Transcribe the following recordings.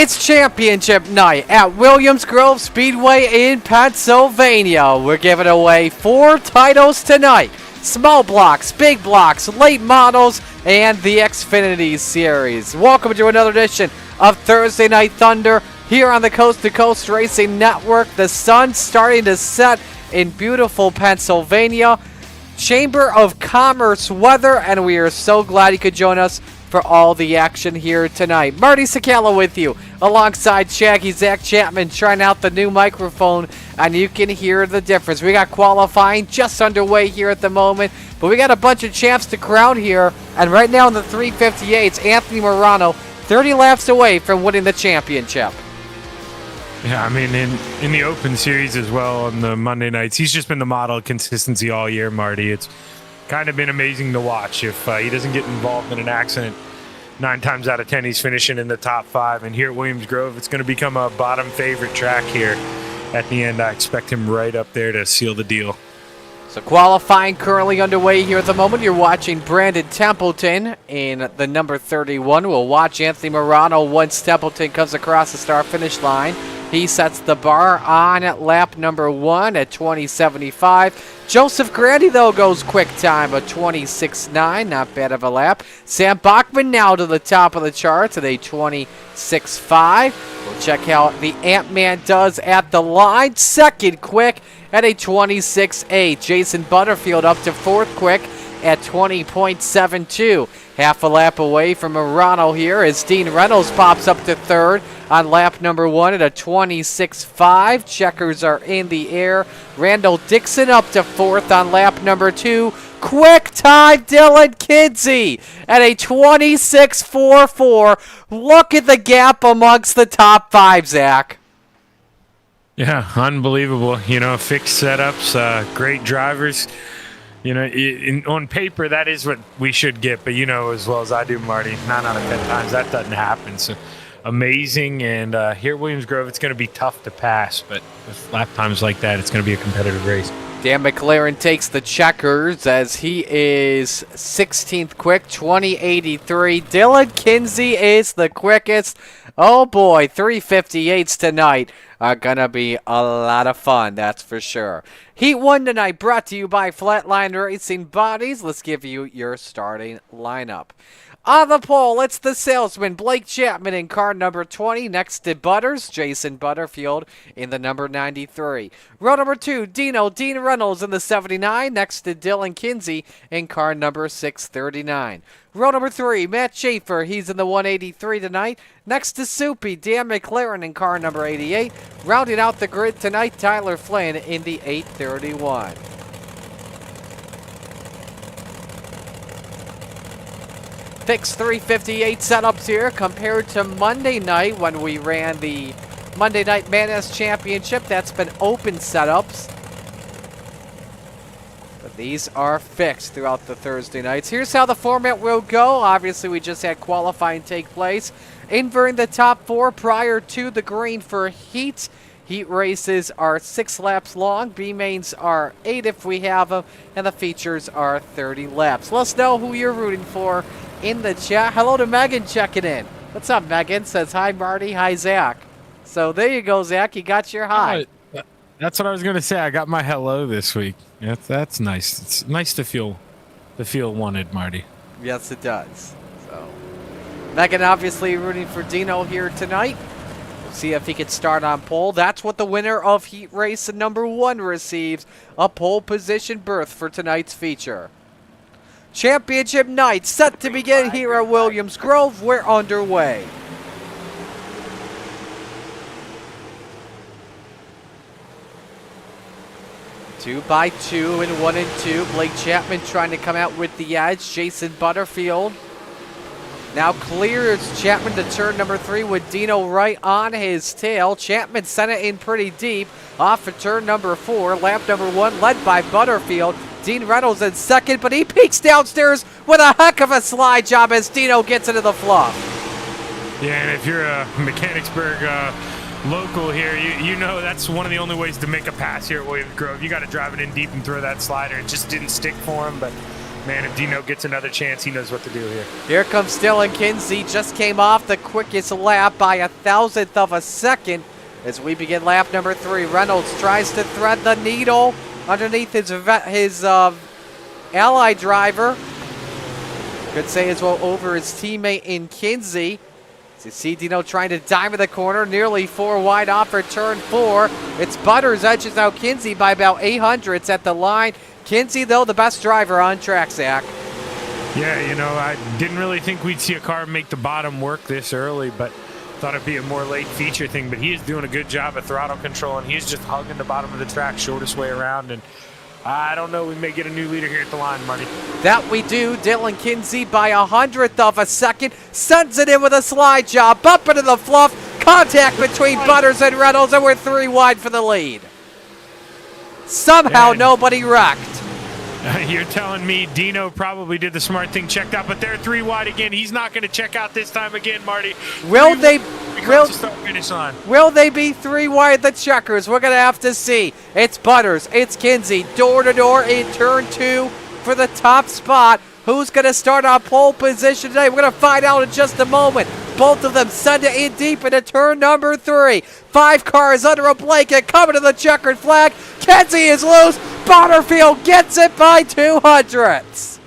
It's championship night at Williams Grove Speedway in Pennsylvania. We're giving away 4 titles tonight. Small blocks, big blocks, late models, and the Xfinity Series. Welcome to another edition of Thursday Night Thunder here on the Coast to Coast Racing Network. The sun's starting to set in beautiful Pennsylvania. Chamber of Commerce weather, and we are so glad you could join us for all the action here tonight. Marty Sakala with you, alongside Shaggy Zach Chapman, trying out the new microphone, and you can hear the difference. We got qualifying just underway here at the moment, but we got a bunch of champs to crown here, and right now in the 358s, Anthony Morano, 30 laps away from winning the championship. Yeah, I mean, in the Open Series as well on the Monday nights, he's just been the model of consistency all year, Marty. It's kind of been amazing to watch. If he doesn't get involved in an accident, 9 times out of 10 he's finishing in the top 5. And here at Williams Grove, it's going to become a bottom favorite track here at the end. I expect him right up there to seal the deal. So qualifying currently underway here at the moment. You're watching Brandon Templeton in the number 31. We'll watch Anthony Morano once Templeton comes across the start-finish line. He sets the bar on at lap number 1 at 20.75. Joseph Grandi, though, goes quick time of 26.9. Not bad of a lap. Sam Bachman now to the top of the charts at a 26.5. We'll check how the Ant-Man does at the line. Second quick at a 26.8. Jason Butterfield up to 4th quick at 20.72. Half a lap away from Morano here as Dean Reynolds pops up to 3rd on lap number 1 at a 26.5. Checkers are in the air. Randall Dixon up to 4th on lap number 2. Quick time, Dylan Kinsey at a 26.44. Look at the gap amongst the top 5, Zach. Yeah, unbelievable. You know, fixed setups, great drivers. You know, on paper, that is what we should get. But you know as well as I do, Marty, 9 out of 10 times that doesn't happen. So amazing. And here at Williams Grove, it's going to be tough to pass. But with lap times like that, it's going to be a competitive race. Dan McLaren takes the checkers as he is 16th quick, 20.83. Dylan Kinsey is the quickest. Oh boy, 358s tonight are going to be a lot of fun, that's for sure. Heat 1 tonight brought to you by Flatline Racing Bodies. Let's give you your starting lineup. On the pole, it's the salesman, Blake Chapman in car number 20. Next to Butters, Jason Butterfield in the number 93. Row number 2, Dean Reynolds in the 79. Next to Dylan Kinsey in car number 639. Row number 3, Matt Schaefer. He's in the 183 tonight. Next to Soupy, Dan McLaren in car number 88. Rounding out the grid tonight, Tyler Flynn in the 831. Fixed 358 setups here compared to Monday night when we ran the Monday Night Madness Championship. That's been open setups. But these are fixed throughout the Thursday nights. Here's how the format will go. Obviously, we just had qualifying take place. Inverting the top 4 prior to the green for heat. Heat races are 6 laps long. B-mains are 8 if we have them. And the features are 30 laps. Let us know who you're rooting for in the chat. Hello to Megan checking in. What's up, Megan? Says, hi, Marty. Hi, Zach. So there you go, Zach. You got your hi. That's what I was going to say. I got my hello this week. That's nice. It's nice to feel wanted, Marty. Yes, it does. So Megan obviously rooting for Dino here tonight. We'll see if he can start on pole. That's what the winner of heat race number 1 receives, a pole position berth for tonight's feature. Championship night set to begin here at Williams Grove. We're underway. Two by 2 and 1 and 2. Blake Chapman trying to come out with the edge. Jason Butterfield now clears Chapman to turn number 3 with Dino right on his tail. Chapman sent it in pretty deep off of turn number 4. Lap number 1 led by Butterfield. Dean Reynolds in second, but he peeks downstairs with a heck of a slide job as Dino gets into the fluff. Yeah, and if you're a Mechanicsburg local here, you know that's one of the only ways to make a pass here at Williams Grove. You got to drive it in deep and throw that slider. It just didn't stick for him, but man, if Dino gets another chance, he knows what to do here. Here comes Dylan Kinsey. Just came off the quickest lap by 1,000th of a second as we begin lap number 3. Reynolds tries to thread the needle underneath his ally driver. Could say as well over his teammate in Kinsey. You see Dino trying to dive in the corner, nearly 4 wide off for turn 4. It's Butters edges out Kinsey by about 800ths at the line. Kinsey, though, the best driver on track, Zach. Yeah, you know, I didn't really think we'd see a car make the bottom work this early, but thought it'd be a more late feature thing. But he is doing a good job of throttle control, and he's just hugging the bottom of the track, shortest way around. And I don't know, we may get a new leader here at the line, Marty. That we do. Dylan Kinsey by 100th of a second sends it in with a slide job. Bump into the fluff. Contact between Butters and Reynolds, and we're 3 wide for the lead. Somehow nobody wrecked. You're telling me Dino probably did the smart thing, checked out, but they're 3 wide again. He's not going to check out this time again, Marty. Will they be 3 wide the checkers? We're going to have to see. It's Butters, it's Kinsey, door to door in turn 2 for the top spot. Who's going to start on pole position today? We're going to find out in just a moment. Both of them send it in deep into turn number 3. 5 cars under a blanket coming to the checkered flag. Kinsey is loose. Butterfield gets it by 200ths.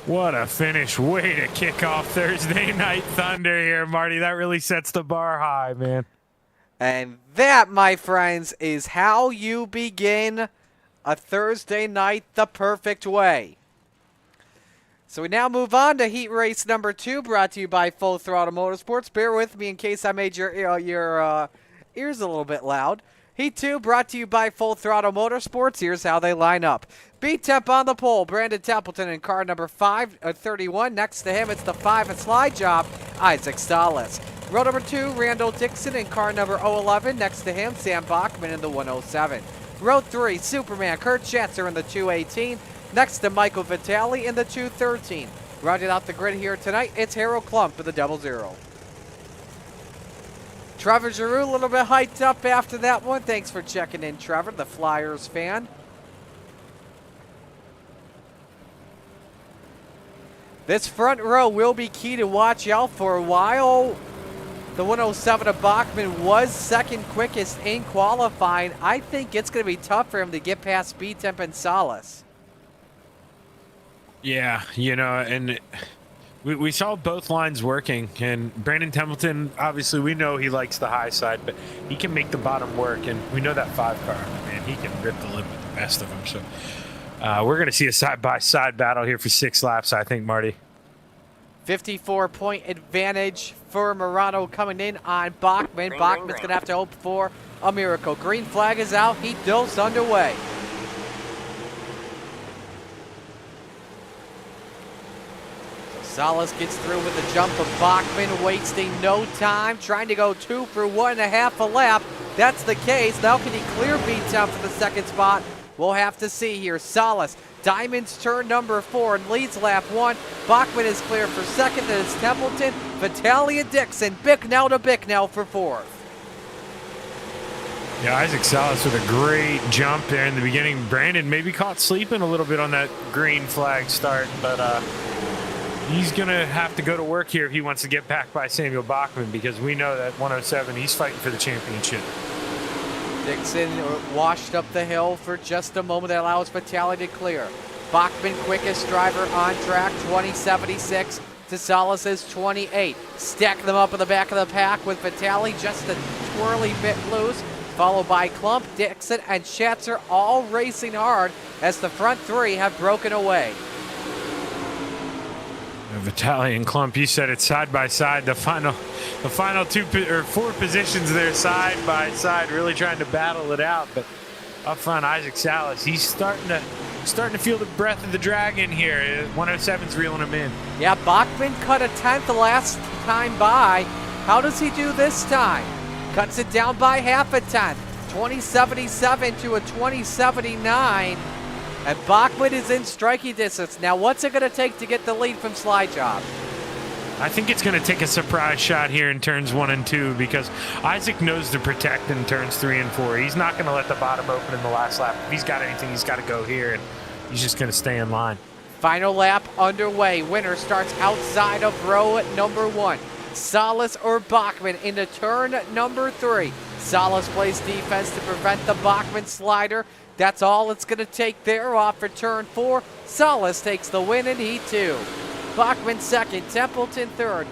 What a finish. Way to kick off Thursday Night Thunder here, Marty. That really sets the bar high, man. And that, my friends, is how you begin a Thursday night the perfect way. So we now move on to heat race number 2, brought to you by Full Throttle Motorsports. Bear with me in case I made your ears a little bit loud. Heat 2 brought to you by Full Throttle Motorsports. Here's how they line up. B-Temp on the pole, Brandon Templeton in car number 31. Next to him, it's the 5 and slide job, Isaac Salas. Row number 2, Randall Dixon in car number 011. Next to him, Sam Bachman in the 107. Row 3, Superman Kurt Schatzer in the 218. Next to Michael Vitale in the 213. Rounding out the grid here tonight, it's Harold Klump in the 00. Trevor Giroux a little bit hyped up after that one. Thanks for checking in, Trevor, the Flyers fan. This front row will be key to watch out for. While the 107 of Bachman was second quickest in qualifying, I think it's going to be tough for him to get past B-Temp and Salas. Yeah, you know, and we saw both lines working, and Brandon Templeton, obviously we know he likes the high side, but he can make the bottom work, and we know that 5 car, man, he can rip the lid with the best of them. So we're going to see a side-by-side battle here for 6 laps, I think, Marty. 54-point advantage for Murano coming in on Bachman. Bachman's going to have to hope for a miracle. Green flag is out. Heat dose underway. Salas gets through with a jump of Bachman, wasting no time, trying to go 2 for 1.5 a lap. That's the case. Now can he clear B-Temp for the second spot? We'll have to see here. Salas, Diamond's turn number 4 and leads lap 1. Bachman is clear for second. Then it's Templeton, Vitale, and Dixon. Bicknell to Bicknell for 4th. Yeah, Isaac Salas with a great jump there in the beginning. Brandon maybe caught sleeping a little bit on that green flag start, but he's going to have to go to work here if he wants to get back by Samuel Bachman, because we know that 107, he's fighting for the championship. Dixon washed up the hill for just a moment. That allows Vitale to clear. Bachman, quickest driver on track, 20.76 to Salas's 28. Stack them up in the back of the pack with Vitale just a twirly bit loose, followed by Klump, Dixon, and Schatzer, all racing hard as the front 3 have broken away. Vitale and Klump, you said it side by side. The final 4 positions there side by side, really trying to battle it out. But up front, Isaac Salas, he's starting to feel the breath of the dragon here. 107's reeling him in. Yeah, Bachman cut a 10th the last time by. How does he do this time? Cuts it down by half a 10th. 20.77 to a 20.79. And Bachman is in striking distance. Now, what's it going to take to get the lead from Slide Job? I think it's going to take a surprise shot here in turns 1 and 2, because Isaac knows to protect in turns 3 and 4. He's not going to let the bottom open in the last lap. If he's got anything, he's got to go here. And he's just going to stay in line. Final lap underway. Winner starts outside of row number 1. Salas or Bachman into turn number 3. Salas plays defense to prevent the Bachman slider. That's all it's going to take there. Off for turn 4. Salas takes the win in Heat 2. Bachman second, Templeton third,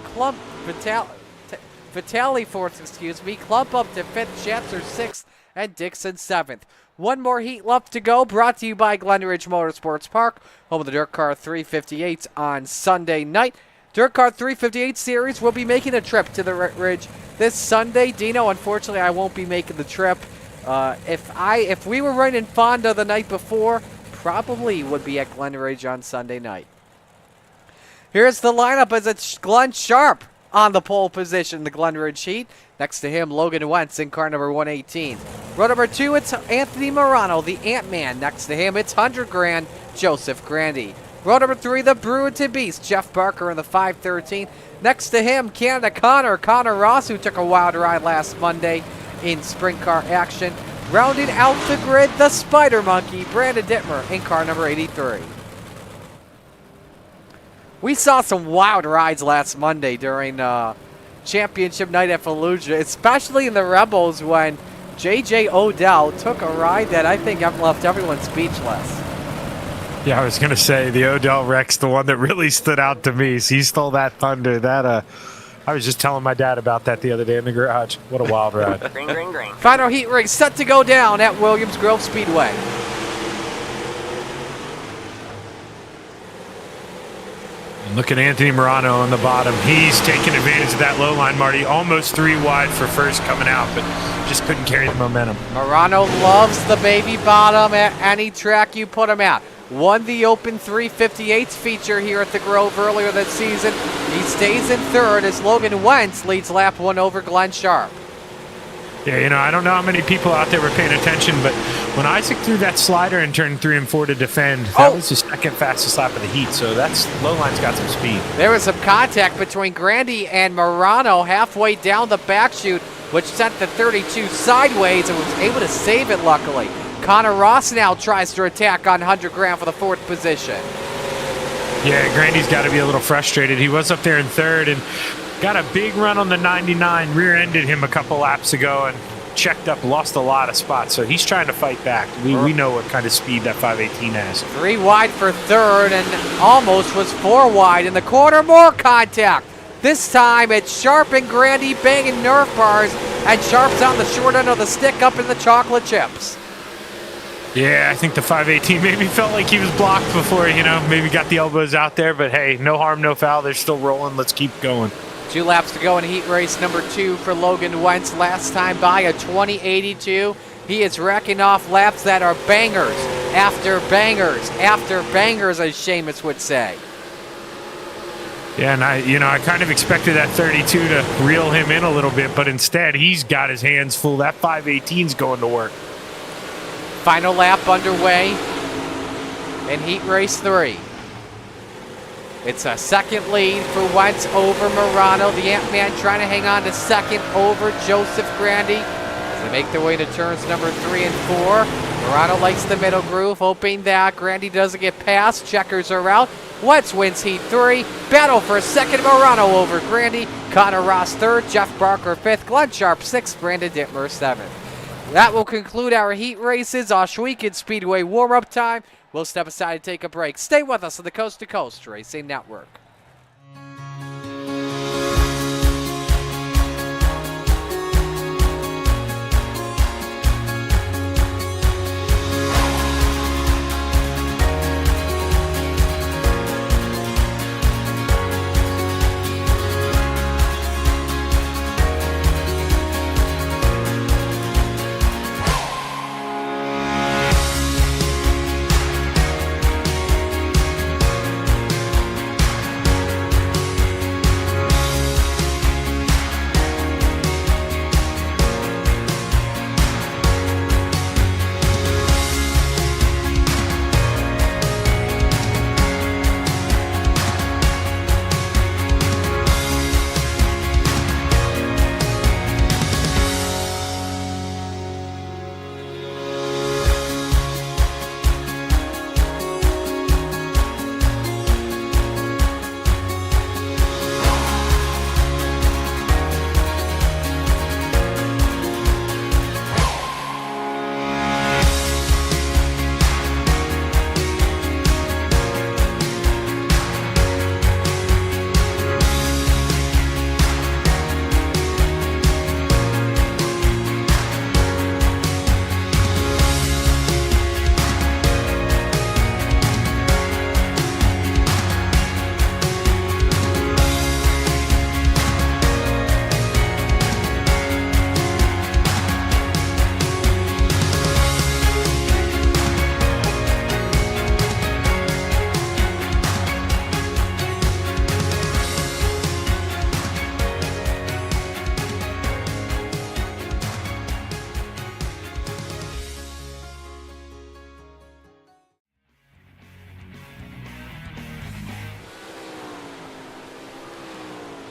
Vitale fourth, Clump up to 5th, Schatzer 6th, and Dixon 7th. One more heat left to go, brought to you by Glenridge Motorsports Park, home of the Dirt Car 358s on Sunday night. Dirt Car 358 Series will be making a trip to the Ridge this Sunday. Dino, unfortunately, I won't be making the trip. If we were running Fonda the night before, probably would be at Glenridge on Sunday night. Here's the lineup as it's Glenn Sharp on the pole position, the Glenridge Heat. Next to him, Logan Wentz in car number 118. Row number 2, it's Anthony Morano, the Ant-Man. Next to him, it's 100 grand, Joseph Grandy. Row number 3, the Brewer-to Beast, Jeff Barker in the 513. Next to him, Canada Connor Ross, who took a wild ride last Monday in sprint car action. Rounding out the grid, the Spider Monkey, Brandon Dittmer in car number 83. We saw some wild rides last Monday during championship night at Fallujah, especially in the Rebels when J.J. Odell took a ride that I think left everyone speechless. Yeah, I was going to say the Odell wreck's the one that really stood out to me. So he stole that thunder. I was just telling my dad about that the other day in the garage. What a wild ride. Green. Final heat race set to go down at Williams Grove Speedway. And look at Anthony Morano on the bottom. He's taking advantage of that low line, Marty. Almost 3 wide for first coming out, but just couldn't carry the momentum. Morano loves the baby bottom at any track you put him at. Won the Open 358s feature here at the Grove earlier this season. He stays in third as Logan Wentz leads lap 1 over Glenn Sharp. Yeah, I don't know how many people out there were paying attention, but when Isaac threw that slider in turn 3 and 4 to defend, that was the second fastest lap of the heat, so that's low line's got some speed. There was some contact between Grandy and Morano halfway down the back chute, which sent the 32 sideways and was able to save it luckily. Connor Ross now tries to attack on 100 grand for the 4th position. Yeah, Grandy's got to be a little frustrated. He was up there in 3rd and got a big run on the 99, rear-ended him a couple laps ago and checked up, lost a lot of spots. So he's trying to fight back. We know what kind of speed that 518 has. 3 wide for 3rd and almost was 4 wide in the corner. More contact. This time it's Sharp and Grandy banging Nerf bars, and Sharp's on the short end of the stick up in the chocolate chips. Yeah, I think the 518 maybe felt like he was blocked before, maybe got the elbows out there. But hey, no harm, no foul. They're still rolling. Let's keep going. 2 laps to go in heat race number 2 for Logan Wentz. Last time by a 20.82. He is racking off laps that are bangers after bangers after bangers, as Seamus would say. Yeah, and I kind of expected that 32 to reel him in a little bit, but instead he's got his hands full. That 518's going to work. Final lap underway in heat race 3. It's a second lead for Wentz over Morano. The Ant-Man trying to hang on to second over Joseph Grandy as they make their way to turns number 3 and 4. Morano likes the middle groove, hoping that Grandy doesn't get past. Checkers are out. Wentz wins heat 3. Battle for a second. Morano over Grandy. Connor Ross 3rd. Jeff Barker 5th. Glenn Sharp 6th. Brandon Dittmer 7th. That will conclude our heat races. Oshweekend Speedway warm-up time. We'll step aside and take a break. Stay with us on the Coast to Coast Racing Network.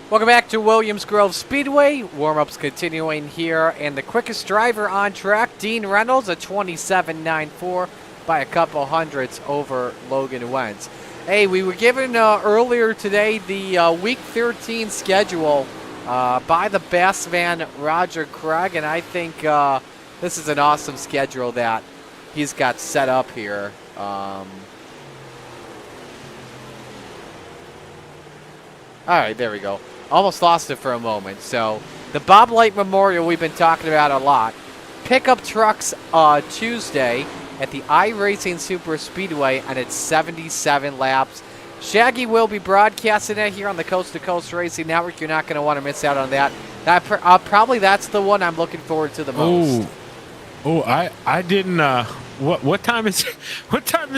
Welcome back to Williams Grove Speedway. Warm-ups continuing here, and the quickest driver on track, Dean Reynolds, a 27.94 by a couple hundredths over Logan Wentz. Hey, we were given earlier today the Week 13 schedule by the Bass man Roger Craig, and I think this is an awesome schedule that he's got set up here. All right, there we go. Almost lost it for a moment. So the Bob Light Memorial we've been talking about a lot. Pickup trucks Tuesday at the iRacing Super Speedway, and it's 77 laps. Shaggy will be broadcasting it here on the Coast to Coast Racing Network. You're not going to want to miss out on that. Probably that's the one I'm looking forward to the most. I didn't. What time is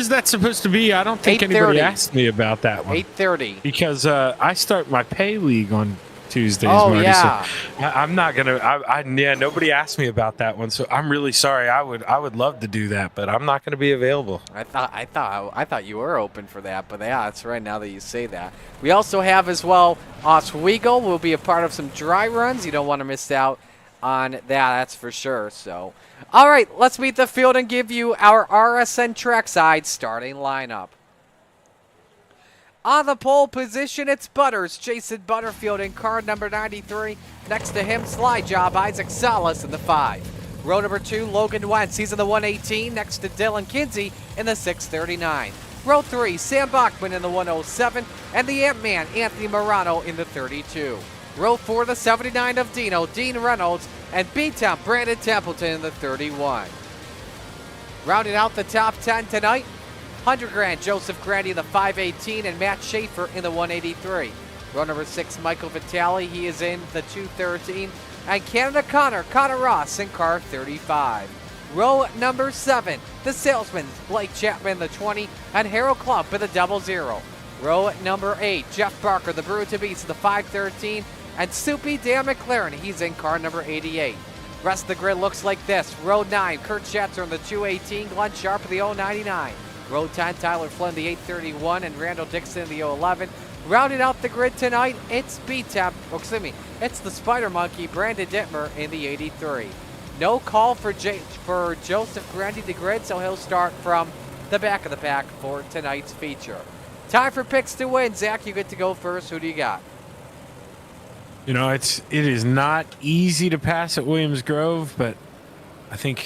that supposed to be? I don't think anybody asked me about that one. 8:30. Because I start my pay league on Tuesdays. Oh, Marty, yeah. So I'm not gonna. Nobody asked me about that one, so I'm really sorry. I would love to do that, but I'm not going to be available. I thought you were open for that, but yeah, that's right. Now that you say that, we also have as well Oswego will be a part of some dry runs. You don't want to miss out on that. That's for sure. So, all right, let's meet the field and give you our RSN trackside starting lineup. On the pole position, it's Butters, Jason Butterfield in car number 93. Next to him, slide job, Isaac Salas in the 5. Row number 2, Logan Wentz. He's in the 118. Next to Dylan Kinsey in the 639. Row 3, Sam Bachman in the 107. And the Ant-Man, Anthony Morano in the 32. Row 4, the 79 of Dino, Dean Reynolds. And B-Town, Brandon Templeton in the 31. Rounding out the top 10 tonight, 100 grand, Joseph Grandi in the 518 and Matt Schaefer in the 183. Row number 6, Michael Vitale, he is in the 213. And Canada Connor Ross in car 35. Row number 7, the Salesman, Blake Chapman in the 20 and Harold Klump in the 00. Row number 8, Jeff Barker, the Brew to Beats in the 513. And Soupy Dan McLaren, he's in car number 88. Rest of the grid looks like this. Row 9, Kurt Schatzer in the 218, Glenn Sharp in the 099. Row 10, Tyler Flynn, the 831, and Randall Dixon in the 011. Rounding out the grid tonight, it's it's the Spider Monkey, Brandon Dittmer in the 83. No call for Joseph Grandi to grid, so he'll start from the back of the pack for tonight's feature. Time for picks to win. Zach, you get to go first. Who do you got? You know, it is not easy to pass at Williams Grove, but I think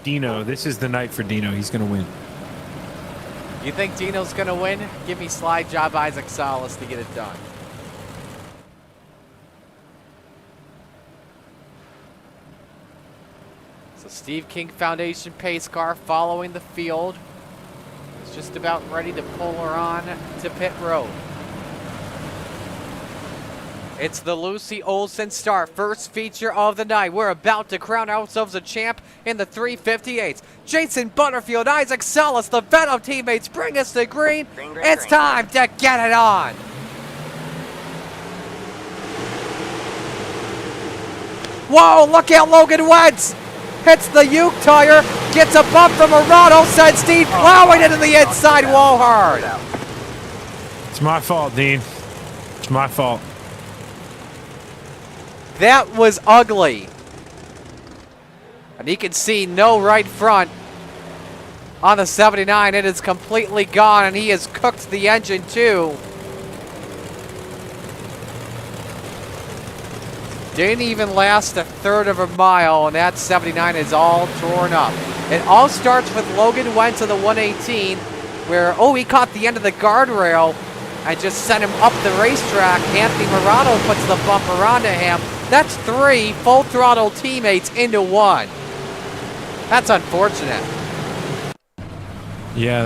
Dino. This is the night for Dino. He's going to win. You think Dino's going to win? Give me slide job Isaac Salas to get it done. So Steve King Foundation pace car following the field. It's just about ready to pull her on to pit road. It's the Lucy Olsen start, first feature of the night. We're about to crown ourselves a champ in the 358s. Jason Butterfield, Isaac Salas, the Venom teammates bring us the green. It's time to get it on. Whoa, look at Logan Wentz. Hits the Uke tire, gets a bump from Morano, sends Dean plowing into the inside wall hard. It's my fault, Dean. It's my fault. That was ugly. And you can see no right front on the 79. It is completely gone, and he has cooked the engine too. Didn't even last a third of a mile, and that 79 is all torn up. It all starts with Logan Wentz on the 118, where, he caught the end of the guardrail and just sent him up the racetrack. Anthony Morano puts the bumper onto him. That's 3 full throttle teammates into 1. That's unfortunate. Yeah,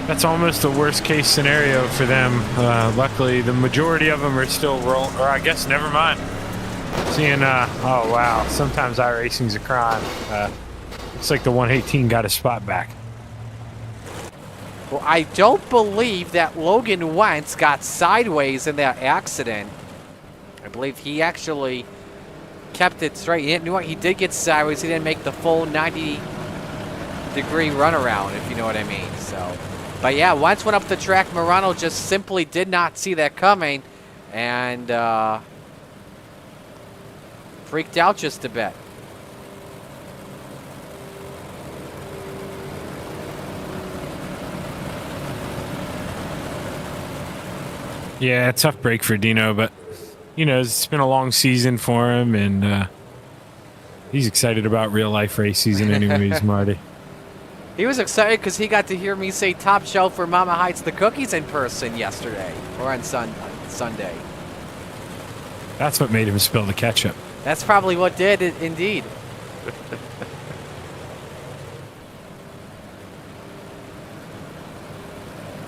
that's almost the worst case scenario for them. Luckily, the majority of them are still rolling, or I guess never mind. Seeing, oh wow, sometimes iRacing's a crime. Looks like the 118 got a spot back. Well, I don't believe that Logan Wentz got sideways in that accident. I believe he actually kept it straight. He did get sideways. He didn't make the full 90-degree runaround, if you know what I mean. So, but yeah, Wentz went up the track. Morano just simply did not see that coming, and freaked out just a bit. Yeah, tough break for Dino, but you know, it's been a long season for him, and he's excited about real life race season anyways, Marty. He was excited because he got to hear me say top shelf for Mama Heights the cookies in person yesterday, or on Sunday. That's what made him spill the ketchup. That's probably what did, indeed.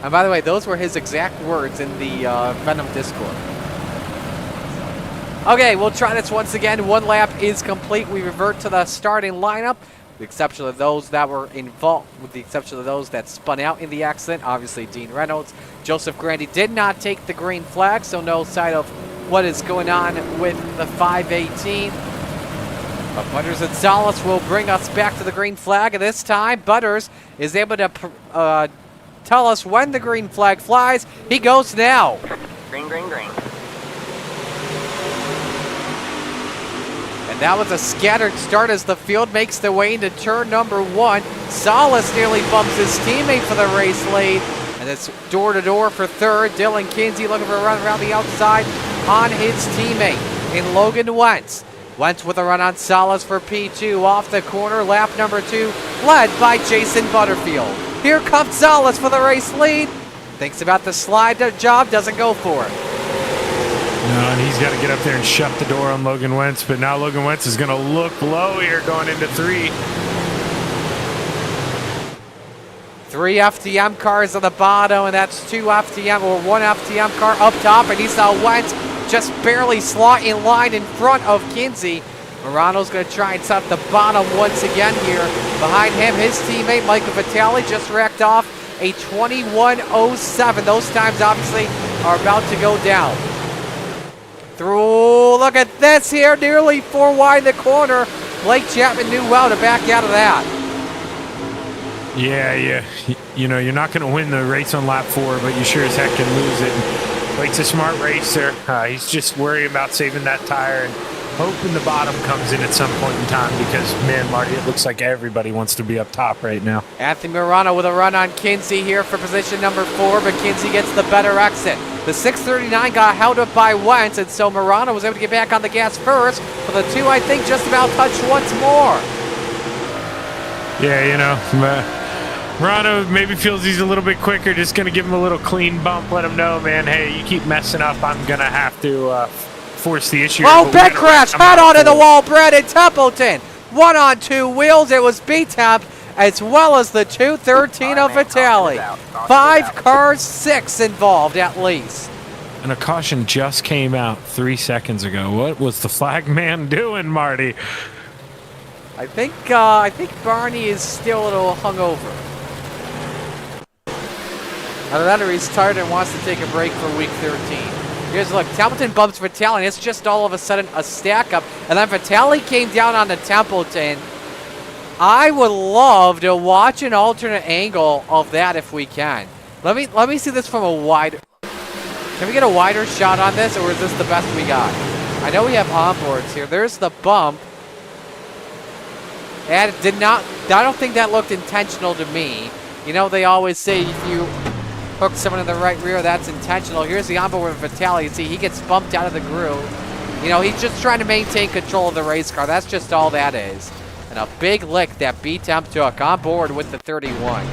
And by the way, those were his exact words in the Venom Discord. Okay, we'll try this once again. One lap is complete. We revert to the starting lineup, with the exception of those that were involved, with the exception of those that spun out in the accident. Obviously, Dean Reynolds. Joseph Grandy did not take the green flag, so no sight of what is going on with the 518. But Butters and Salas will bring us back to the green flag, and this time Butters is able to tell us when the green flag flies. He goes now. Green, green, green. And that was a scattered start as the field makes their way into turn number 1. Salas nearly bumps his teammate for the race lead. And it's door-to-door for third. Dylan Kinsey looking for a run around the outside on his teammate in Logan Wentz. Wentz with a run on Salas for P2 off the corner. Lap number 2 led by Jason Butterfield. Here comes Salas for the race lead. Thinks about the slide job, doesn't go for it. No, and he's got to get up there and shut the door on Logan Wentz, but now Logan Wentz is going to look low here going into 3. 3 FTM cars on the bottom, and that's 2 FTM or 1 FTM car up top, and he saw Wentz just barely slot in line in front of Kinsey. Morano's going to try and set the bottom once again here. Behind him, his teammate Michael Vitale just racked off a 21:07. Those times obviously are about to go down. Through, look at this here, nearly 4 wide the corner. Blake Chapman knew well to back out of that. Yeah. You know, you're not going to win the race on lap 4, but you sure as heck can lose it. Blake's a smart racer. He's just worried about saving that tire and hoping the bottom comes in at some point in time because, man, Marty, it looks like everybody wants to be up top right now. Anthony Morano with a run on Kinsey here for position number 4, but Kinsey gets the better exit. The 639 got held up by Wentz, and so Morano was able to get back on the gas first, but the 2, I think, just about touched once more. Yeah, you know, Morano maybe feels he's a little bit quicker, just going to give him a little clean bump, let him know, man, hey, you keep messing up, I'm going to have to force the issue. Oh, big crash, head onto the wall, Brandon Templeton. 1 on 2 wheels, it was B-Temp, as well as the 213 of Vitale. 5 cars, 6 involved at least. And a caution just came out 3 seconds ago. What was the flag man doing, Marty? I think Barney is still a little hungover. Either that or he's tired and wants to take a break for week 13. Here's look, Templeton bumps Vitale, and it's just all of a sudden a stack up. And then Vitale came down on the Templeton. I would love to watch an alternate angle of that if we can. Let me see this from a wider. Can we get a wider shot on this, or is this the best we got? I know we have onboards here. There's the bump. And it did not. I don't think that looked intentional to me. You know, they always say if you hook someone in the right rear, that's intentional. Here's the onboard with Vitale. You see, he gets bumped out of the groove. You know, he's just trying to maintain control of the race car. That's just all that is. And a big lick that B-Temp took on board with the 31.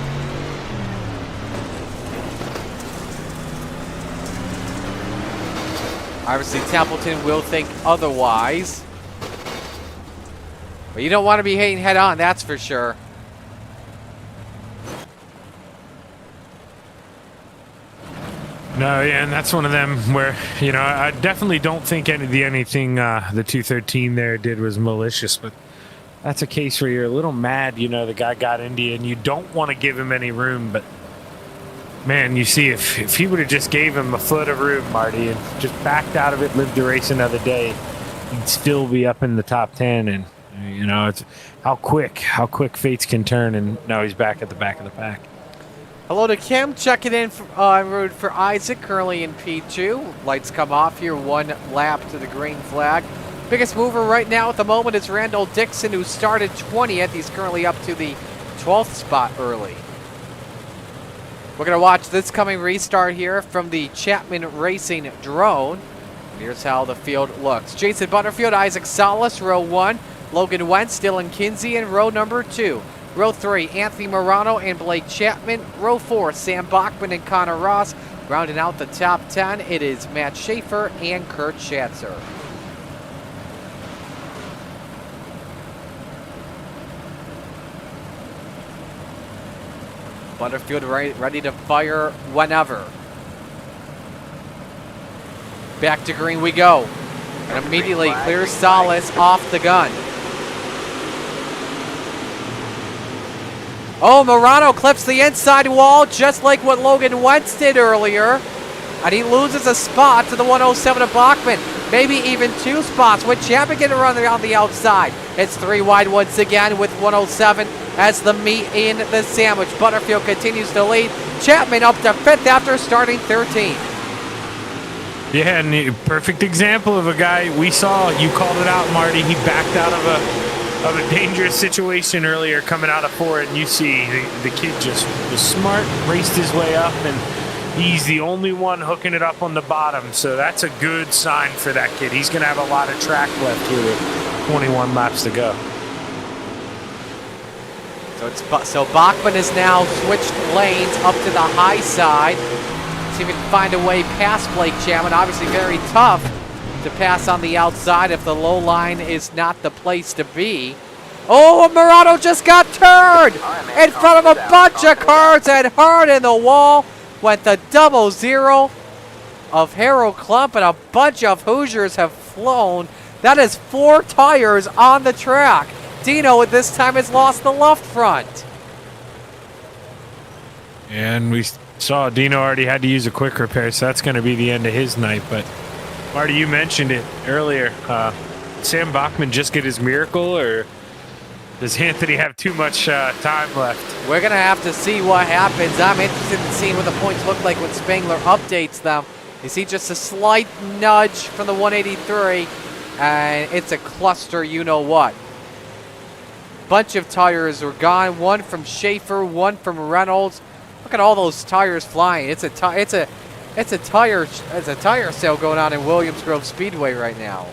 Obviously, Templeton will think otherwise. But you don't want to be hitting head on, that's for sure. No, yeah, and that's one of them where, you know, I definitely don't think anything the 213 there did was malicious, but that's a case where you're a little mad, you know, the guy got into you, and you don't want to give him any room, but man, you see, if he would have just gave him a foot of room, Marty, and just backed out of it, lived to race another day, he'd still be up in the top 10, and, you know, it's how quick fates can turn, and now he's back at the back of the pack. Hello to Kim, checking in en route for Isaac, currently in P2. Lights come off here, 1 lap to the green flag. Biggest mover right now at the moment is Randall Dixon, who started 20th. He's currently up to the 12th spot early. We're going to watch this coming restart here from the Chapman Racing drone. Here's how the field looks. Jason Butterfield, Isaac Salas, row 1. Logan Wentz, Dylan Kinsey in row number 2. Row 3, Anthony Morano and Blake Chapman. Row 4, Sam Bachman and Connor Ross. Rounding out the top 10, it is Matt Schaefer and Kurt Schatzer. Butterfield ready to fire whenever. Back to green we go. And immediately clears Salas off the gun. Oh, Morano clips the inside wall just like what Logan Wentz did earlier. And he loses a spot to the 107 of Bachman. Maybe even 2 spots with Chapman getting around on the outside. It's 3 wide once again with 107 as the meat in the sandwich. Butterfield continues to lead. Chapman up to 5th after starting 13th. Yeah, and a perfect example of a guy we saw. You called it out, Marty. He backed out of a dangerous situation earlier coming out of 4, and you see the kid just was smart, raced his way up, and he's the only one hooking it up on the bottom. So that's a good sign for that kid. He's going to have a lot of track left here with 21 laps to go. So Bachman has now switched lanes up to the high side. See if he can find a way past Blake Chapman. Obviously very tough to pass on the outside if the low line is not the place to be. Oh, Morano just got turned in front of a bunch of cars and hard in the wall. Went the 00 of Harold Klump, and a bunch of Hoosiers have flown. That is 4 tires on the track. Dino at this time has lost the left front. And we saw Dino already had to use a quick repair, so that's going to be the end of his night. But Marty, you mentioned it earlier. Sam Bachman just get his miracle, or does Anthony have too much time left? We're going to have to see what happens. I'm interested in seeing what the points look like when Spangler updates them. You see just a slight nudge from the 183, and it's a cluster you-know-what. Bunch of tires were gone. 1 from Schaefer, 1 from Reynolds. Look at all those tires flying. It's a tire sale going on in Williams Grove Speedway right now.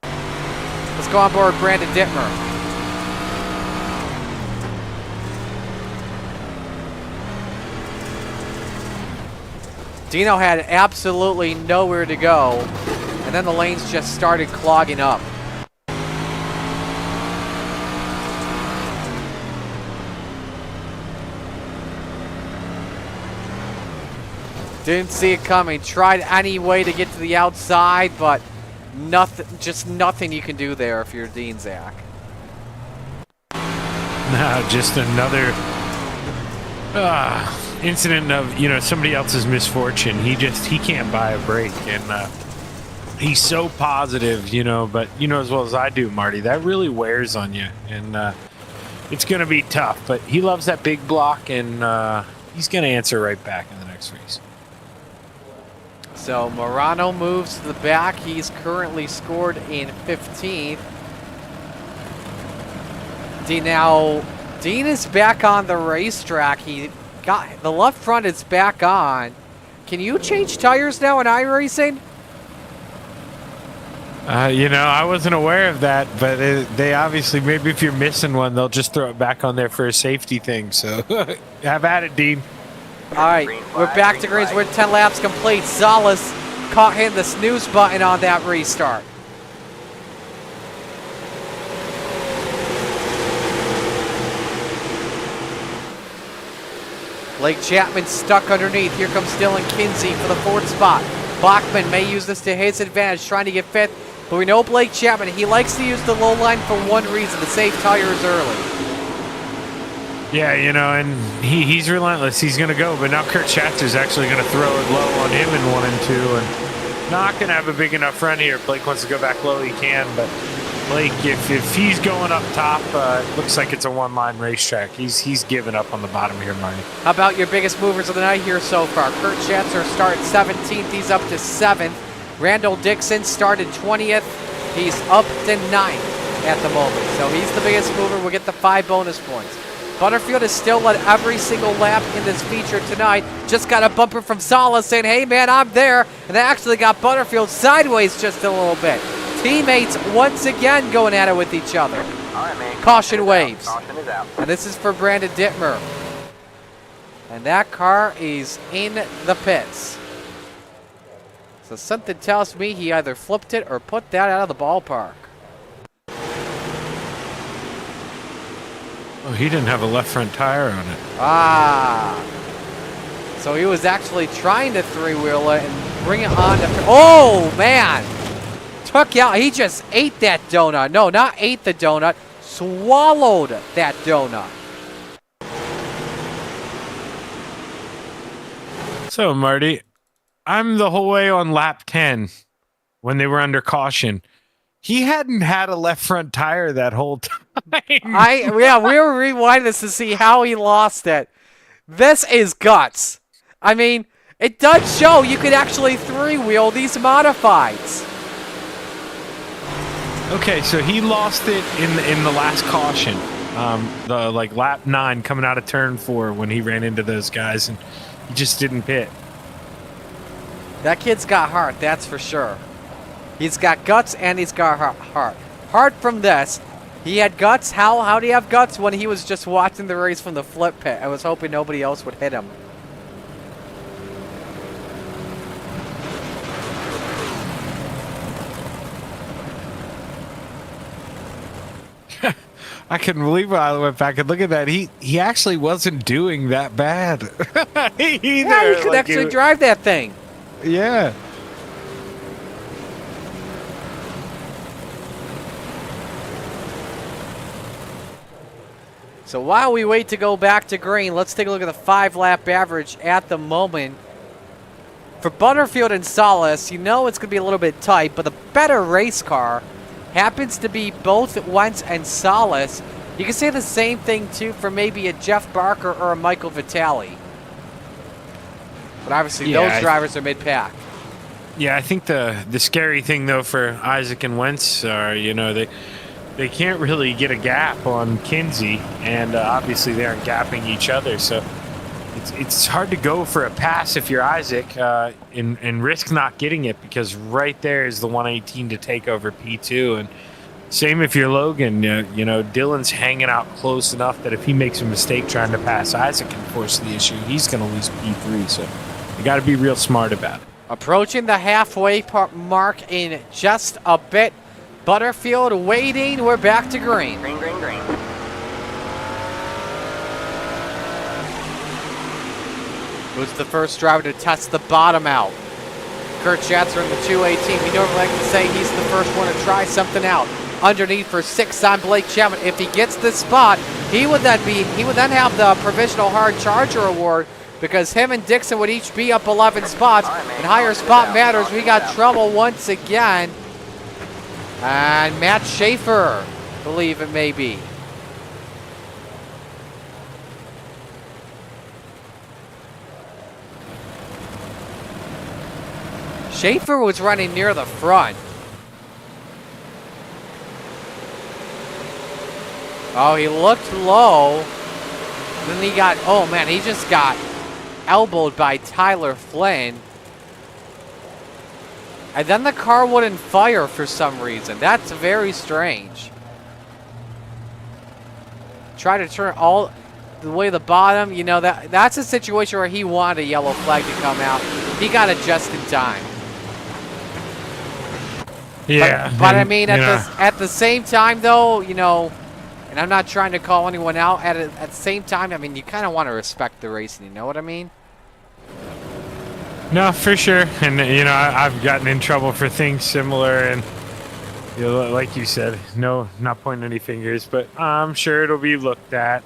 Let's go on board Brandon Dittmer. Dino had absolutely nowhere to go, and then the lanes just started clogging up. Didn't see it coming. Tried any way to get to the outside, but nothing. Just nothing you can do there if you're Dean Zach. No, just another incident of somebody else's misfortune. He can't buy a break, and he's so positive, But as well as I do, Marty, that really wears on you, and it's going to be tough. But he loves that big block, and he's going to answer right back in the next race. So Morano moves to the back. He's currently scored in 15th. Dean is back on the racetrack. He got the left front is back on. Can you change tires now in iRacing? I wasn't aware of that, but they obviously, maybe if you're missing one, they'll just throw it back on there for a safety thing. So have at it, Dean. All right, we're back to greens. We're 10 laps complete. Salas caught hitting the snooze button on that restart. Blake Chapman stuck underneath. Here comes Dylan Kinsey for the 4th spot. Bachman may use this to his advantage, trying to get 5th. But we know Blake Chapman, he likes to use the low line for one reason, to save tires early. Yeah, and he's relentless. He's going to go, but now Kurt Schatzer's actually going to throw it low on him in 1 and 2, and not going to have a big enough front here. If Blake wants to go back low, he can, but Blake, if he's going up top, it looks like it's a one-line racetrack. He's giving up on the bottom here, Marty. How about your biggest movers of the night here so far? Kurt Schatzer started 17th. He's up to 7th. Randall Dixon started 20th. He's up to 9th at the moment. So he's the biggest mover. We'll get the 5 bonus points. Butterfield has still led every single lap in this feature tonight. Just got a bumper from Sala saying, hey, man, I'm there. And they actually got Butterfield sideways just a little bit. Teammates once again going at it with each other. All right, man. Caution waves. Caution is out. And this is for Brandon Dittmer. And that car is in the pits. So something tells me he either flipped it or put that out of the ballpark. Oh, he didn't have a left front tire on it. Ah. So he was actually trying to three-wheel it and bring it on to... Oh, man. Took out... He just ate that donut. No, not ate the donut. Swallowed that donut. So, Marty, I'm the whole way on lap 10 when they were under caution. He hadn't had a left front tire that whole time. Yeah, we were rewinding this to see how he lost it. This is guts. I mean, it does show you could actually three-wheel these modifieds. Okay, so he lost it in the last caution, the lap 9 coming out of turn 4 when he ran into those guys, and he just didn't pit. That kid's got heart, that's for sure. He's got guts and he's got heart. Heart from this. He had guts. How did he have guts? When he was just watching the race from the flip pit. I was hoping nobody else would hit him. I couldn't believe it. I went back and look at that. He actually wasn't doing that bad. Either. Yeah, you could actually drive that thing. Yeah. So while we wait to go back to green, let's take a look at the 5-lap average at the moment. For Butterfield and Salas, you know it's going to be a little bit tight, but the better race car happens to be both Wentz and Salas. You can say the same thing, too, for maybe a Jeff Barker or a Michael Vitale. But obviously, those drivers are mid-pack. Yeah, I think the scary thing, though, for Isaac and Wentz are, they can't really get a gap on Kinsey, and obviously they aren't gapping each other, so it's hard to go for a pass if you're Isaac and risk not getting it, because right there is the 118 to take over P2, and same if you're Logan. Dylan's hanging out close enough that if he makes a mistake trying to pass Isaac and force the issue, he's going to lose P3, so you got to be real smart about it. Approaching the halfway mark in just a bit. Butterfield waiting. We're back to green. Green, green, green. Who's the first driver to test the bottom out? Kurt Schatzer in the 218. We normally like to say he's the first one to try something out. Underneath for 6 on Blake Chapman. If he gets this spot, he would then have the provisional hard charger award, because him and Dixon would each be up 11 spots. And higher spot matters. We got trouble once again. And Matt Schaefer, believe it may be. Schaefer was running near the front. Oh, he looked low. Then he got, oh man, he just got elbowed by Tyler Flynn. And then the car wouldn't fire for some reason. That's very strange. Try to turn all the way to the bottom. That's a situation where he wanted a yellow flag to come out. He got it just in time. Yeah. But I mean, at the same time, though, and I'm not trying to call anyone out, at the same time, I mean, you kind of want to respect the racing. You know what I mean? No, for sure. And, I've gotten in trouble for things similar. And, like you said, no, not pointing any fingers. But I'm sure it'll be looked at.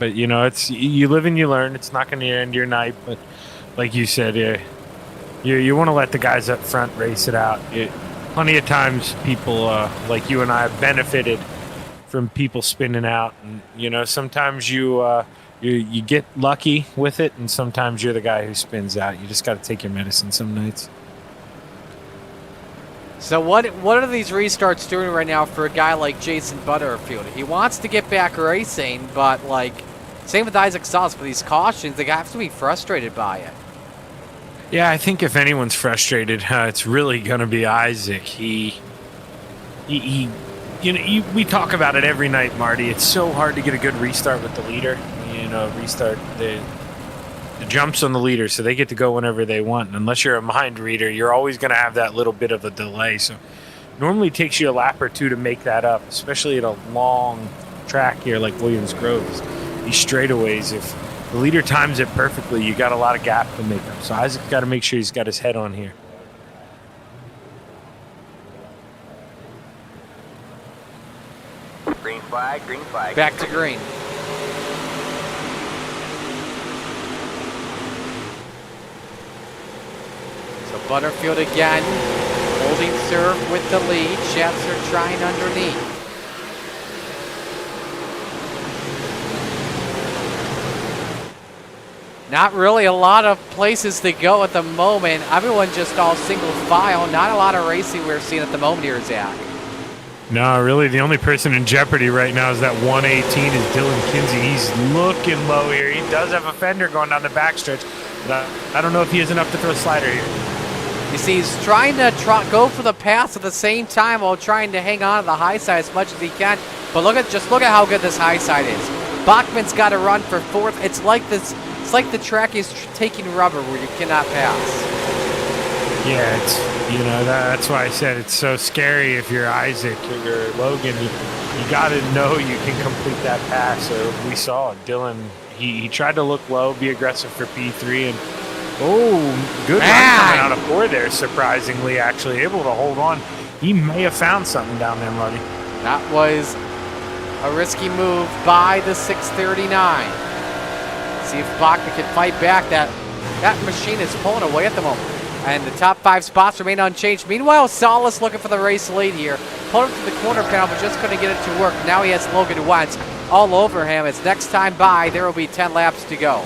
But, it's you live and you learn. It's not going to end your night. But like you said, you want to let the guys up front race it out. plenty of times people like you and I have benefited from people spinning out, and you know, sometimes you get lucky with it, and sometimes you're the guy who spins out. You just got to take your medicine some nights. So what are these restarts doing right now for a guy like Jason Butterfield? He wants to get back racing, but like, same with Isaac Sauce, but these cautions, they have to be frustrated by it. Yeah, I think if anyone's frustrated, it's really going to be Isaac. He you know, we talk about it every night, Marty. It's so hard to get a good restart with the leader. You know, restart the jumps on the leader, so they get to go whenever they want. And unless you're a mind reader, you're always going to have that little bit of a delay. So normally it takes you a lap or two to make that up, especially at a long track here like Williams Grove. These straightaways, if the leader times it perfectly, you got a lot of gap to make up. So Isaac's got to make sure he's got his head on here. Green flag, green flag. Back to green. So Butterfield again, holding serve with the lead. Schatzler trying underneath. Not really a lot of places to go at the moment. Everyone just all single file. Not a lot of racing we're seeing at the moment here, Zach. No, really, the only person in jeopardy right now is that 118 is Dylan Kinsey. He's looking low here. He does have a fender going down the backstretch, but I don't know if he has enough to throw a slider here. You see, he's trying to go for the pass at the same time while trying to hang on to the high side as much as he can. But look at how good this high side is. Bachman's got to run for fourth. It's like this. It's like the track is taking rubber where you cannot pass. Yeah, it's, you know, that's why I said it's so scary if you're Isaac or you're Logan. You got to know you can complete that pass. So we saw Dylan, he tried to look low, be aggressive for P3, and good run coming out of 4 there, surprisingly, actually able to hold on. He may have found something down there, Marty. That was a risky move by the 639. See if Bachman can fight back. That machine is pulling away at the moment. And the top 5 spots remain unchanged. Meanwhile, Salas looking for the race lead here. Pulled him to the corner panel, but just couldn't get it to work. Now he has Logan Wentz all over him. As next time by, there will be 10 laps to go.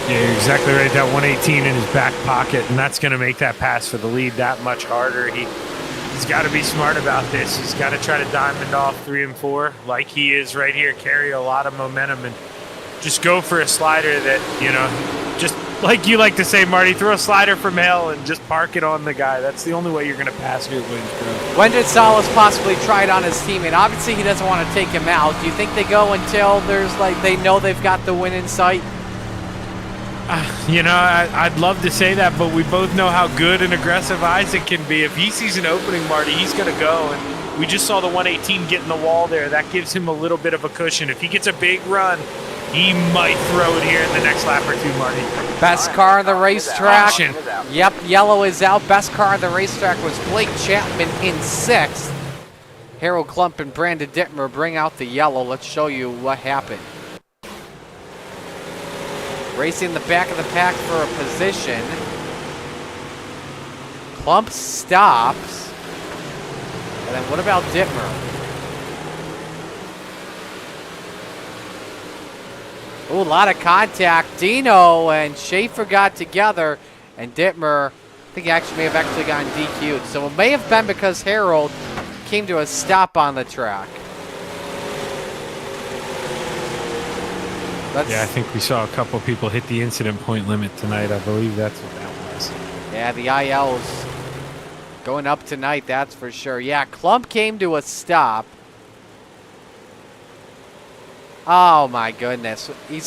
Yeah, you're exactly right. That 118 in his back pocket, and that's going to make that pass for the lead that much harder. He's got to be smart about this. He's got to try to diamond off 3 and 4 like he is right here, carry a lot of momentum, and just go for a slider that, you know, just like you like to say, Marty, throw a slider from hell and just park it on the guy. That's the only way you're going to pass here at Williams Grove. When did Salas possibly try it on his teammate? Obviously, he doesn't want to take him out. Do you think they go until there's like they know they've got the win in sight? You know, I'd love to say that, but we both know how good and aggressive Isaac can be. If he sees an opening, Marty, he's going to go. And we just saw the 118 get in the wall there. That gives him a little bit of a cushion. If he gets a big run, he might throw it here in the next lap or two, Marty. Best car on the racetrack. Yep, yellow is out. Best car on the racetrack was Blake Chapman in 6th. Harold Klump and Brandon Dittmer bring out the yellow. Let's show you what happened. Racing the back of the pack for a position. Klump stops. And then what about Dittmer? Ooh, a lot of contact. Dino and Schaefer got together, and Dittmer, I think he actually may have gotten DQ'd. So it may have been because Harold came to a stop on the track. Yeah, I think we saw a couple people hit the incident point limit tonight. I believe that's what that was. Yeah, the IL's going up tonight, that's for sure. Yeah, Klump came to a stop. Oh my goodness. I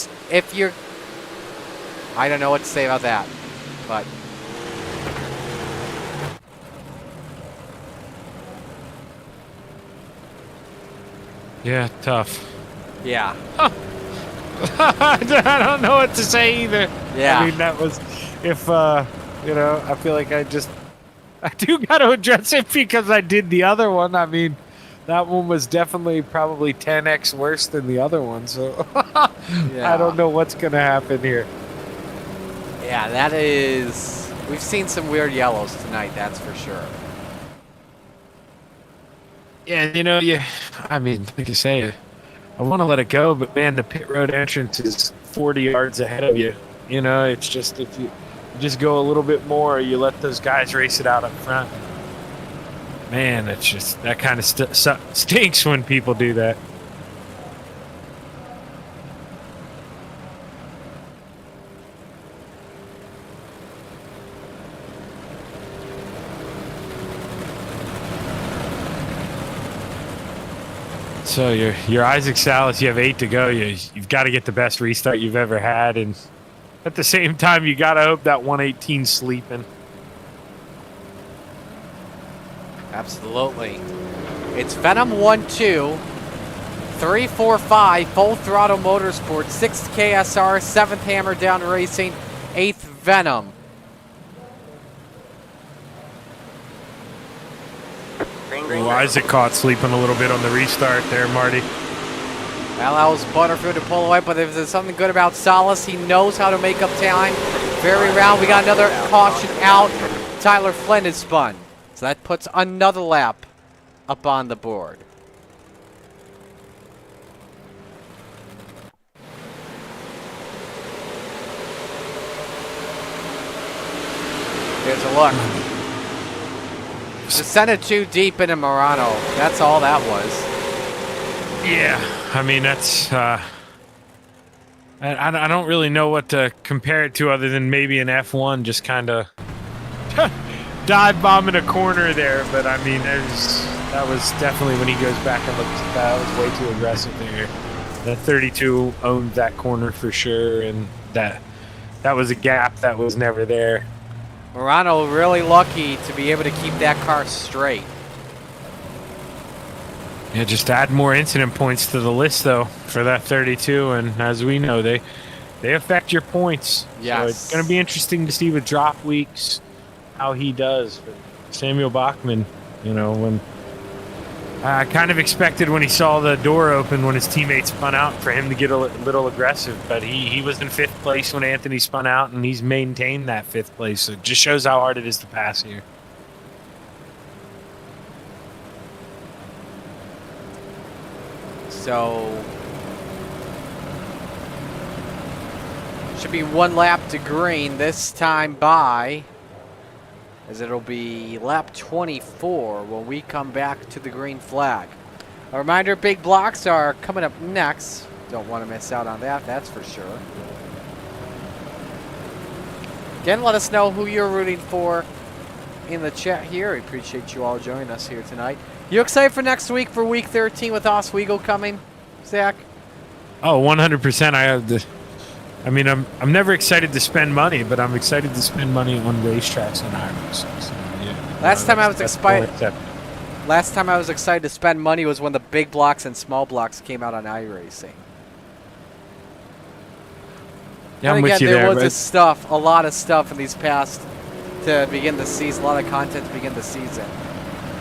don't know what to say about that, but. Yeah, tough. Yeah. I don't know what to say either. Yeah. I mean, that was, if, you know, I feel like I do got to address it because I did the other one. I mean, that one was definitely probably 10x worse than the other one. So yeah. I don't know what's going to happen here. Yeah, that is, we've seen some weird yellows tonight, that's for sure. Yeah, I mean, like you say, I want to let it go, but man, the pit road entrance is 40 yards ahead of you. It's just if you just go a little bit more, you let those guys race it out up front. Man, it's just that kind of stinks when people do that. So you're Isaac Salas. You have 8 to go. You've got to get the best restart you've ever had, and at the same time, you got to hope that 118's sleeping. Absolutely. It's Venom 1-2, 3-4-5, Full Throttle Motorsports, 6th KSR, 7th Hammer Down Racing, 8th Venom. Ooh, Isaac caught sleeping a little bit on the restart there, Marty. Allows Butterfield to pull away, but if there's something good about Salas, he knows how to make up time. Very round. We got another caution out. Tyler Flynn is spun. So that puts another lap up on the board. Here's a look. Descended too deep into Morano. That's all that was. Yeah, I mean, that's... I don't really know what to compare it to other than maybe an F1 just kind of dive bombing a corner there. But, I mean, that was definitely, when he goes back and looks at that was way too aggressive there. That 32 owned that corner for sure, and that was a gap that was never there. Morano really lucky to be able to keep that car straight. Yeah, just add more incident points to the list, though, for that 32. And as we know, they affect your points. Yes. So it's going to be interesting to see with drop weeks how he does. But Samuel Bachman, when I kind of expected when he saw the door open when his teammates spun out for him to get a little aggressive. But he was in 5th place when Anthony spun out, and he's maintained that 5th place. So it just shows how hard it is to pass here. So should be 1 lap to green this time by, as it'll be lap 24 when we come back to the green flag. A reminder, big blocks are coming up next. Don't want to miss out on that, that's for sure. Again, let us know who you're rooting for in the chat here. I appreciate you all joining us here tonight. You excited for next week, for week 13 with Oswego coming, Zach? Oh, 100%. I'm never excited to spend money, but I'm excited to spend money on racetracks and iRacing. So, yeah. Last time I was excited to spend money was when the big blocks and small blocks came out on iRacing. Yeah, and I'm again, with you there there. was a lot of stuff in these past to begin the season, a lot of content to begin the season.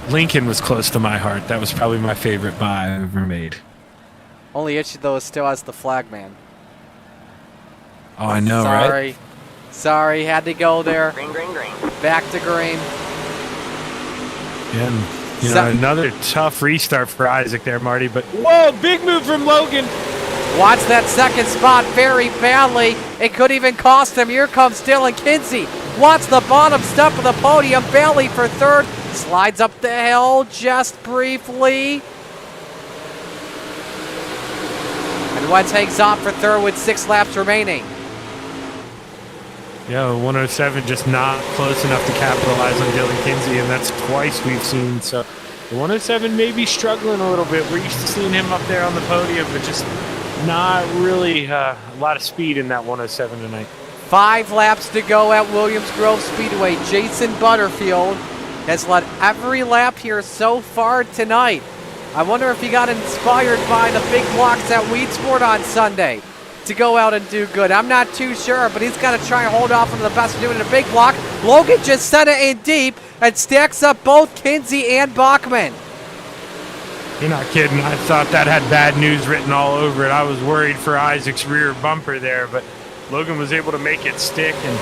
Lincoln was close to my heart. That was probably my favorite buy I've ever made. Only issue, though, is still has the flagman. Oh, I know, right? Sorry, had to go there. Green. Back to green. Yeah, and, another tough restart for Isaac there, Marty. But whoa, big move from Logan. Wants that second spot very badly. It could even cost him. Here comes Dylan Kinsey. Wants the bottom step of the podium. Bailey for 3rd. Slides up the hill just briefly. And Wentz hangs on for 3rd with 6 laps remaining. Yeah, 107 just not close enough to capitalize on Dylan Kinsey, and that's twice we've seen. So the 107 may be struggling a little bit. We're used to seeing him up there on the podium, but just not really a lot of speed in that 107 tonight. 5 laps to go at Williams Grove Speedway. Jason Butterfield has led every lap here so far tonight. I wonder if he got inspired by the big blocks at Weed Sport on Sunday to go out and do good. I'm not too sure, but he's got to try and hold off on the best of doing it in a big block. Logan just sent it in deep and stacks up both Kinsey and Bachman. You're not kidding. I thought that had bad news written all over it. I was worried for Isaac's rear bumper there, but Logan was able to make it stick, and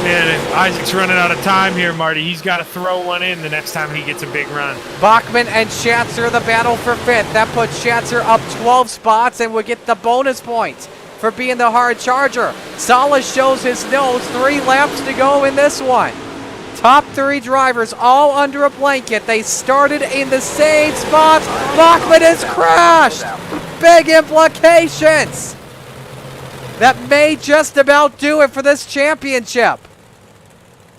Man, if Isaac's running out of time here, Marty, he's got to throw one in the next time he gets a big run. Bachman and Schatzer the battle for 5th. That puts Schatzer up 12 spots and would get the bonus points for being the hard charger. Salas shows his nose. 3 laps to go in this one. Top 3 drivers all under a blanket. They started in the same spots. Bachman has crashed. Big implications. That may just about do it for this championship.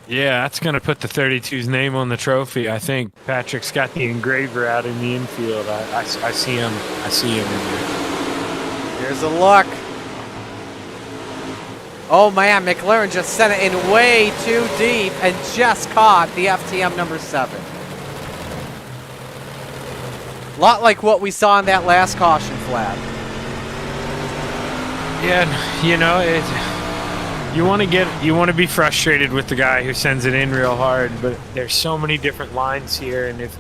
Yeah, that's going to put the 32's name on the trophy. I think Patrick's got the engraver out in the infield. I see him. I see him in there. Here's a look. Oh man, McLaren just sent it in way too deep and just caught the FTM number 7. A lot like what we saw in that last caution flag. Yeah, you know, you want to be frustrated with the guy who sends it in real hard, but there's so many different lines here, and if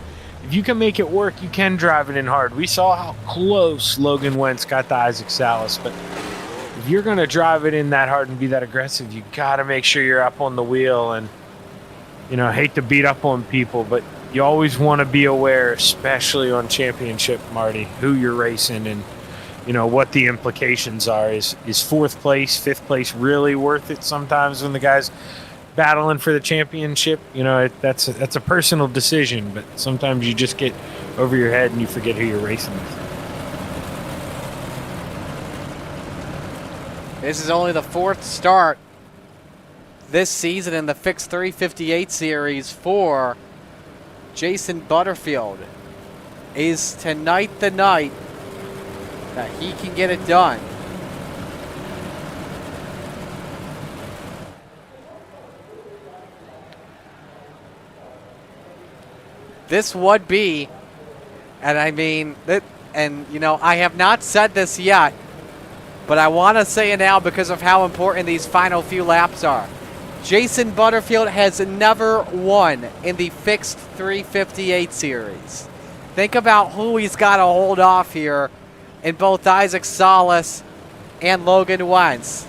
you can make it work, you can drive it in hard. We saw how close Logan Wentz got to Isaac Salas, but if you're going to drive it in that hard and be that aggressive, you got to make sure you're up on the wheel. And, you know, hate to beat up on people, but you always want to be aware, especially on championship, Marty, who you're racing and, you know, what the implications are. Is 4th place, 5th place really worth it sometimes when the guy's battling for the championship? You know, that's a personal decision, but sometimes you just get over your head and you forget who you're racing with. This is only the 4th start this season in the Fixed 358 series for Jason Butterfield. Is tonight the night that he can get it done? This would be, and I mean, and you know, I have not said this yet, but I want to say it now because of how important these final few laps are. Jason Butterfield has never won in the Fixed 358 series. Think about who he's got to hold off here in both Isaac Salas and Logan Wentz.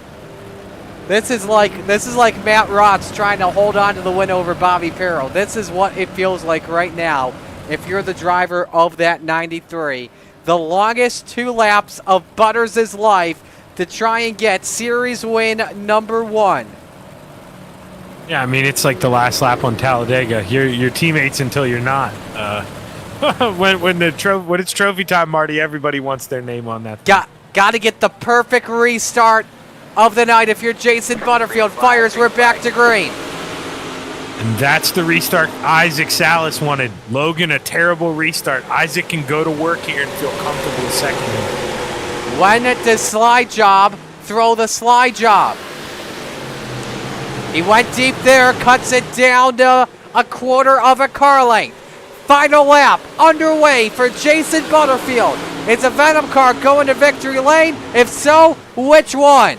This is like Matt Rotz trying to hold on to the win over Bobby Perro. This is what it feels like right now if you're the driver of that 93. The longest 2 laps of Butters' life to try and get series win number 1. Yeah, I mean, it's like the last lap on Talladega. You're teammates until you're not. When it's trophy time, Marty, everybody wants their name on that thing. Got to get the perfect restart of the night. If you're Jason Butterfield, fires, we're back to green. And that's the restart Isaac Salas wanted. Logan, a terrible restart. Isaac can go to work here and feel comfortable with second. When it does slide job, throw the slide job. He went deep there, cuts it down to a 1/4 of a car length. Final lap underway for Jason Butterfield. Is a Venom car going to victory lane? If so, which one?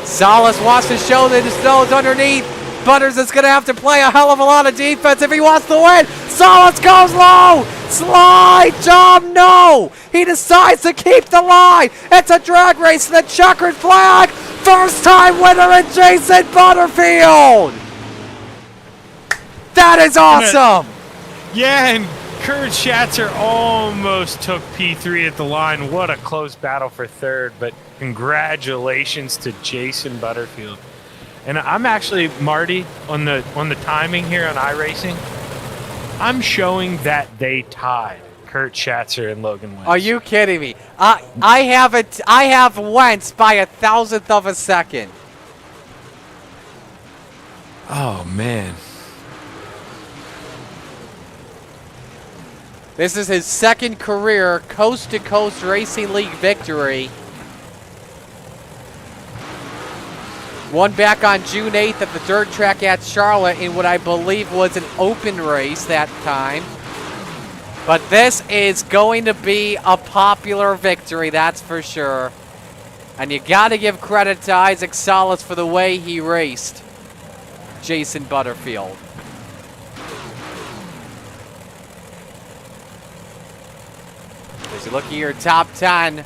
Salas wants to show that his nose underneath. Butters is going to have to play a hell of a lot of defense if he wants to win. Salas goes low. Slide job, no. He decides to keep the line. It's a drag race, the checkered flag. First time winner in Jason Butterfield. That is awesome. Yeah, and Kurt Schatzer almost took P3 at the line. What a close battle for 3rd, but congratulations to Jason Butterfield. And I'm actually, Marty, on the timing here on iRacing, I'm showing that they tied Kurt Schatzer and Logan Wentz. Are you kidding me? I have Wentz by 1,000th of a second. Oh, man. This is his 2nd career coast-to-coast Racing League victory. Won back on June 8th at the dirt track at Charlotte in what I believe was an open race that time. But this is going to be a popular victory, that's for sure. And you got to give credit to Isaac Salas for the way he raced Jason Butterfield. As you look at your top 10,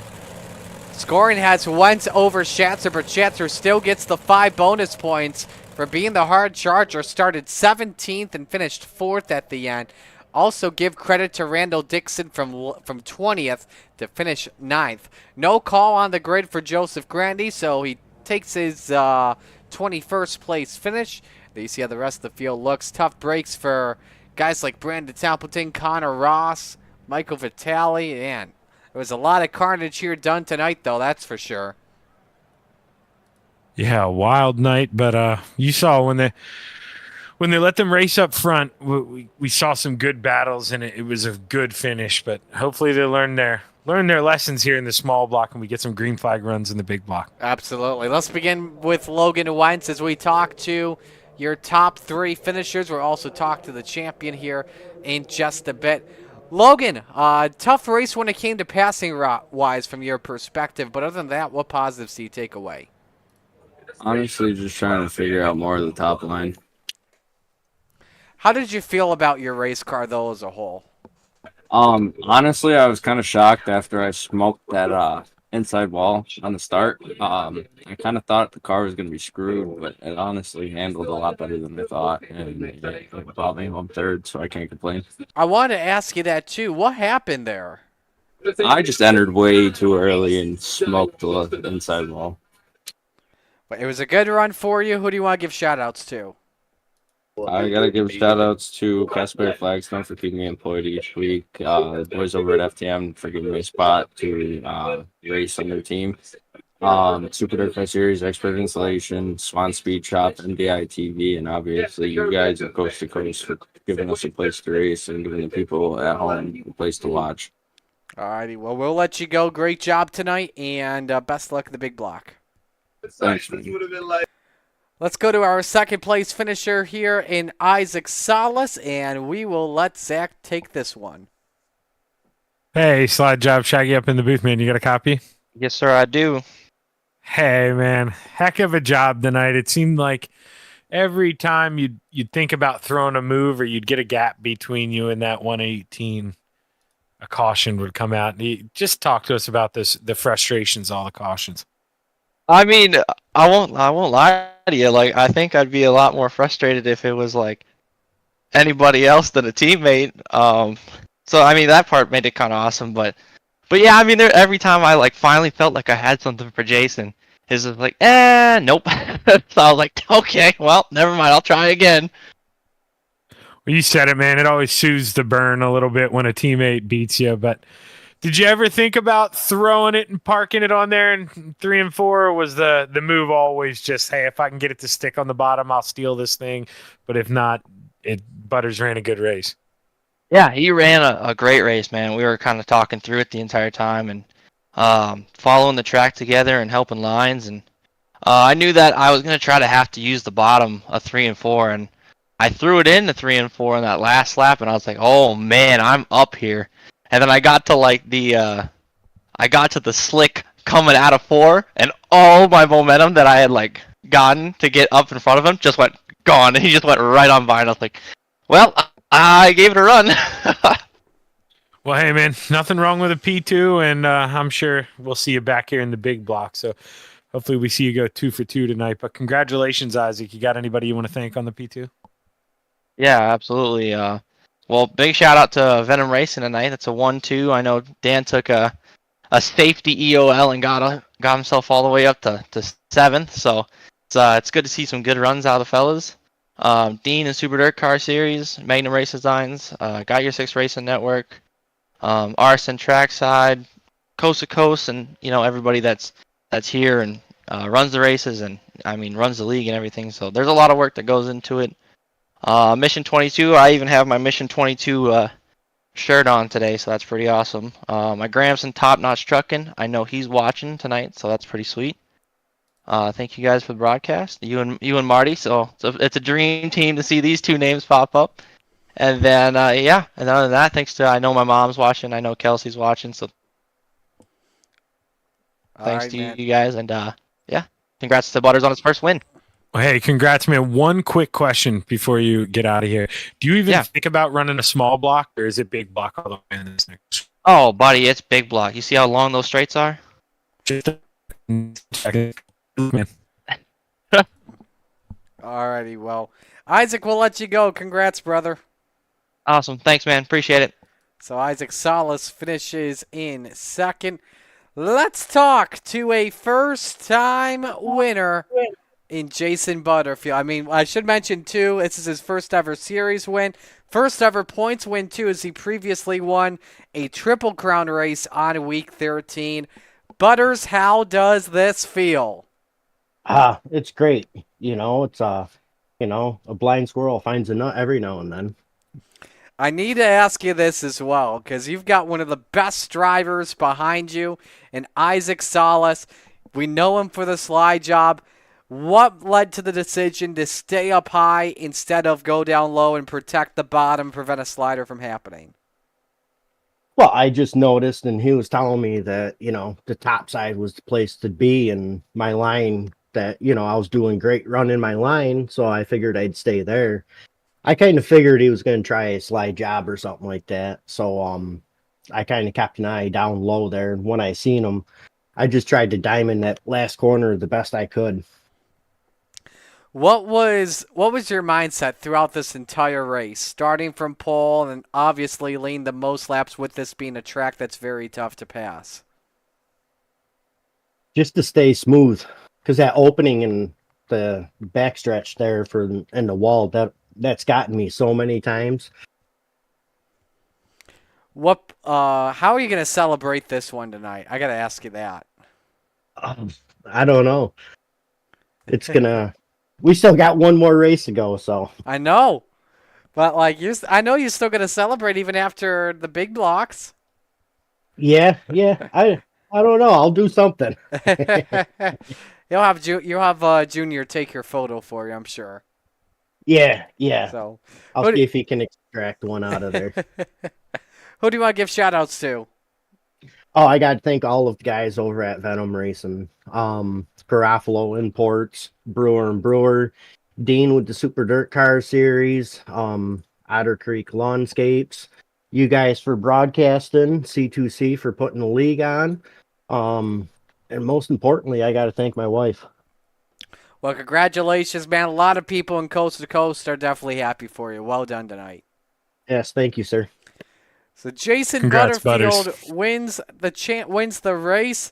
Scoring has Wentz over Schatzer, but Schatzer still gets the 5 bonus points for being the hard charger. Started 17th and finished 4th at the end. Also give credit to Randall Dixon from 20th to finish 9th. No call on the grid for Joseph Grandy, so he takes his 21st place finish. There you see how the rest of the field looks. Tough breaks for guys like Brandon Templeton, Connor Ross, Michael Vitale, and there was a lot of carnage here done tonight, though, that's for sure. Yeah, wild night, but you saw when they let them race up front, we saw some good battles, and it was a good finish. But hopefully they learn their lessons here in the small block, and we get some green flag runs in the big block. Absolutely. Let's begin with Logan Wentz as we talk to your top 3 finishers. We'll also talk to the champion here in just a bit. Logan, tough race when it came to passing wise from your perspective, but other than that, what positives do you take away? Honestly, just trying to figure out more of the top line. How did you feel about your race car, though, as a whole? Honestly, I was kind of shocked after I smoked that inside wall on the start. I kind of thought the car was going to be screwed, but it honestly handled a lot better than I thought, and it brought me home third, so I can't complain. I wanted to ask you that, too. What happened there? I just entered way too early and smoked the inside wall. But it was a good run for you. Who do you want to give shout-outs to? I gotta give shout outs to Casper Flagstone for keeping me employed each week. The boys over at FTM for giving me a spot to race on their team. Super Dirt Car Series, Expert Installation, Swan Speed Shop, MDI TV, and obviously you guys at Coast to Coast for giving us a place to race and giving the people at home a place to watch. Alrighty, well, we'll let you go. Great job tonight, and best luck in the big block. Thanks, man. Let's go to our second place finisher here in Isaac Salas, and we will let Zach take this one. Hey, slide job, Shaggy up in the booth, man. You got a copy? Yes, sir, I do. Hey, man, heck of a job tonight. It seemed like every time you'd think about throwing a move or you'd get a gap between you and that 118, a caution would come out. Just talk to us about the frustrations, all the cautions. I mean, I won't lie to you. Like, I think I'd be a lot more frustrated if it was like anybody else than a teammate. So I mean, that part made it kind of awesome. But yeah, I mean, every time I like finally felt like I had something for Jason, his was like, nope. So I was like, okay, well, never mind. I'll try again. Well, you said it, man. It always soothes the burn a little bit when a teammate beats you. But did you ever think about throwing it and parking it on there in 3 and 4? Or was the move always just, hey, if I can get it to stick on the bottom, I'll steal this thing. But if not, Butters ran a good race. Yeah, he ran a great race, man. We were kind of talking through it the entire time and following the track together and helping lines. And I knew that I was going to try to have to use the bottom of 3 and 4. And I threw it into 3 and 4 on that last lap. And I was like, oh, man, I'm up here. And then I got to like the slick coming out of 4, and all my momentum that I had like gotten to get up in front of him just went gone, and he just went right on by. And I was like, well, I gave it a run. Well, hey, man, nothing wrong with a P2, and I'm sure we'll see you back here in the big block. So hopefully we see you go 2 for 2 tonight. But congratulations, Isaac. You got anybody you want to thank on the P2? Yeah, absolutely. Well, big shout out to Venom Racing tonight. That's a 1-2. I know Dan took a safety EOL and got himself all the way up to 7th. So it's good to see some good runs out of the fellas. Dean and Super Dirt Car Series, Magnum Race Designs, Got Your 6 Racing Network, Arson Trackside, Coast to Coast, and everybody that's here and runs the races and I mean runs the league and everything. So there's a lot of work that goes into it. Mission 22, I even have my Mission 22 shirt on today, so that's pretty awesome. My Gramson Top Notch Truckin', I know he's watching tonight, so that's pretty sweet. Thank you guys for the broadcast, you and Marty. So it's a dream team to see these 2 names pop up. And then yeah, and other than that, thanks to I know my mom's watching, I know Kelsey's watching, so thanks to you guys, and yeah, congrats to Butters on his first win. Well, hey, congrats, man. One quick question before you get out of here. Do you even think about running a small block, or is it big block all the way in this next? Oh, buddy, it's big block. You see how long those straights are? Man. Alrighty, well, Isaac, we'll let you go. Congrats, brother. Awesome. Thanks, man. Appreciate it. So Isaac Salas finishes in second. Let's talk to a first-time winner in Jason Butterfield. I mean, I should mention, too, this is his first ever series win. First ever points win, too, as he previously won a Triple Crown race on Week 13. Butters, how does this feel? It's great. It's a blind squirrel finds a nut every now and then. I need to ask you this as well, because you've got one of the best drivers behind you, and Isaac Salas. We know him for the slide job. What led to the decision to stay up high instead of go down low and protect the bottom, prevent a slider from happening? Well, I just noticed, and he was telling me that, the top side was the place to be, and my line that, I was doing great running my line, so I figured I'd stay there. I kind of figured he was going to try a slide job or something like that, so I kind of kept an eye down low there, and when I seen him, I just tried to diamond that last corner the best I could. What was your mindset throughout this entire race, starting from pole and obviously leading the most laps with this being a track that's very tough to pass? Just to stay smooth, because that opening in the backstretch there in the wall, that's gotten me so many times. How are you going to celebrate this one tonight? I got to ask you that. I don't know. It's gonna. We still got one more race to go, so. I know, but I know you're still going to celebrate even after the big blocks. Yeah. I don't know. I'll do something. You'll have Junior take your photo for you, I'm sure. Yeah. So I'll see if he can extract one out of there. Who do you want to give shout-outs to? Oh, I got to thank all of the guys over at Venom Racing. Garofalo Imports, Brewer and Brewer, Dean with the Super Dirt Car Series, Otter Creek Lawnscapes, you guys for broadcasting, C2C for putting the league on, and most importantly, I got to thank my wife. Well, congratulations, man. A lot of people in Coast to Coast are definitely happy for you. Well done tonight. Yes, thank you, sir. So Jason Congrats, Butterfield Butters. wins the race.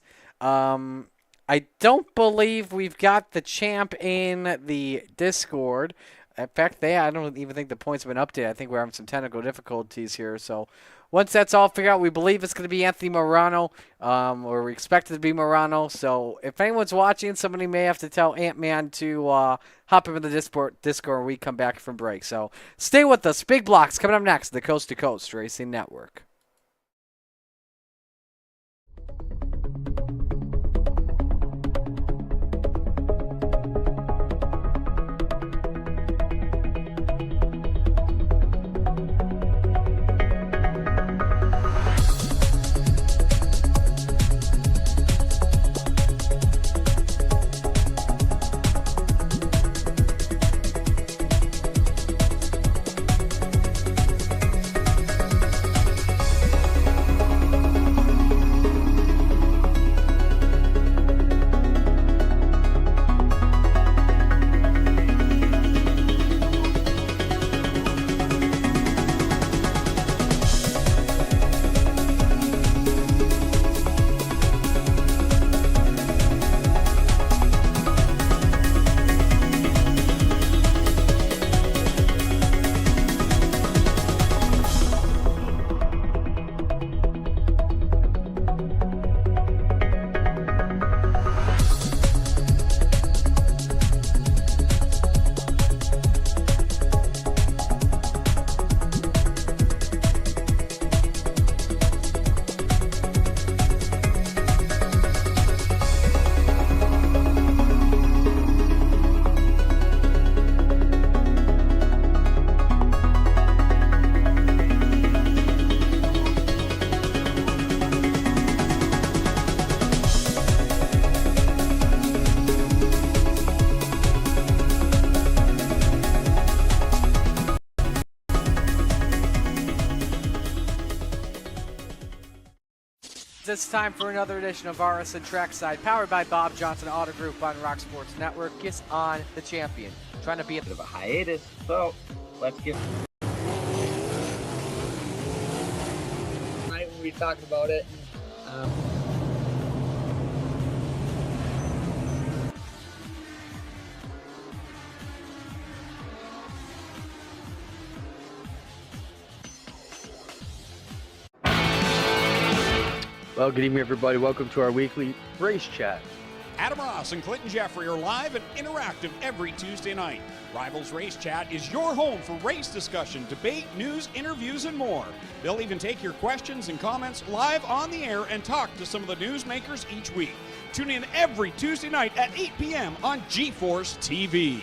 I don't believe we've got the champ in the Discord. In fact, I don't even think the points have been updated. I think we're having some technical difficulties here. So once that's all figured out, we believe it's going to be Anthony Morano, or we expect it to be Morano. So if anyone's watching, somebody may have to tell Ant-Man to hop into the Discord when we come back from break. So stay with us. Big blocks coming up next, the Coast to Coast Racing Network. it's time for another edition of RSN Trackside, powered by Bob Johnson Auto Group on Rock Sports Network. Kiss on the champion. Trying to be a bit of a hiatus, so let's get. Right when we talked about it. Well, good evening, everybody. Welcome to our weekly race chat. Adam Ross and Clinton Jeffrey are live and interactive every Tuesday night. Rivals Race Chat is your home for race discussion, debate, news, interviews, and more. They'll even take your questions and comments live on the air and talk to some of the newsmakers each week. Tune in every Tuesday night at 8 p.m. on GeForce TV.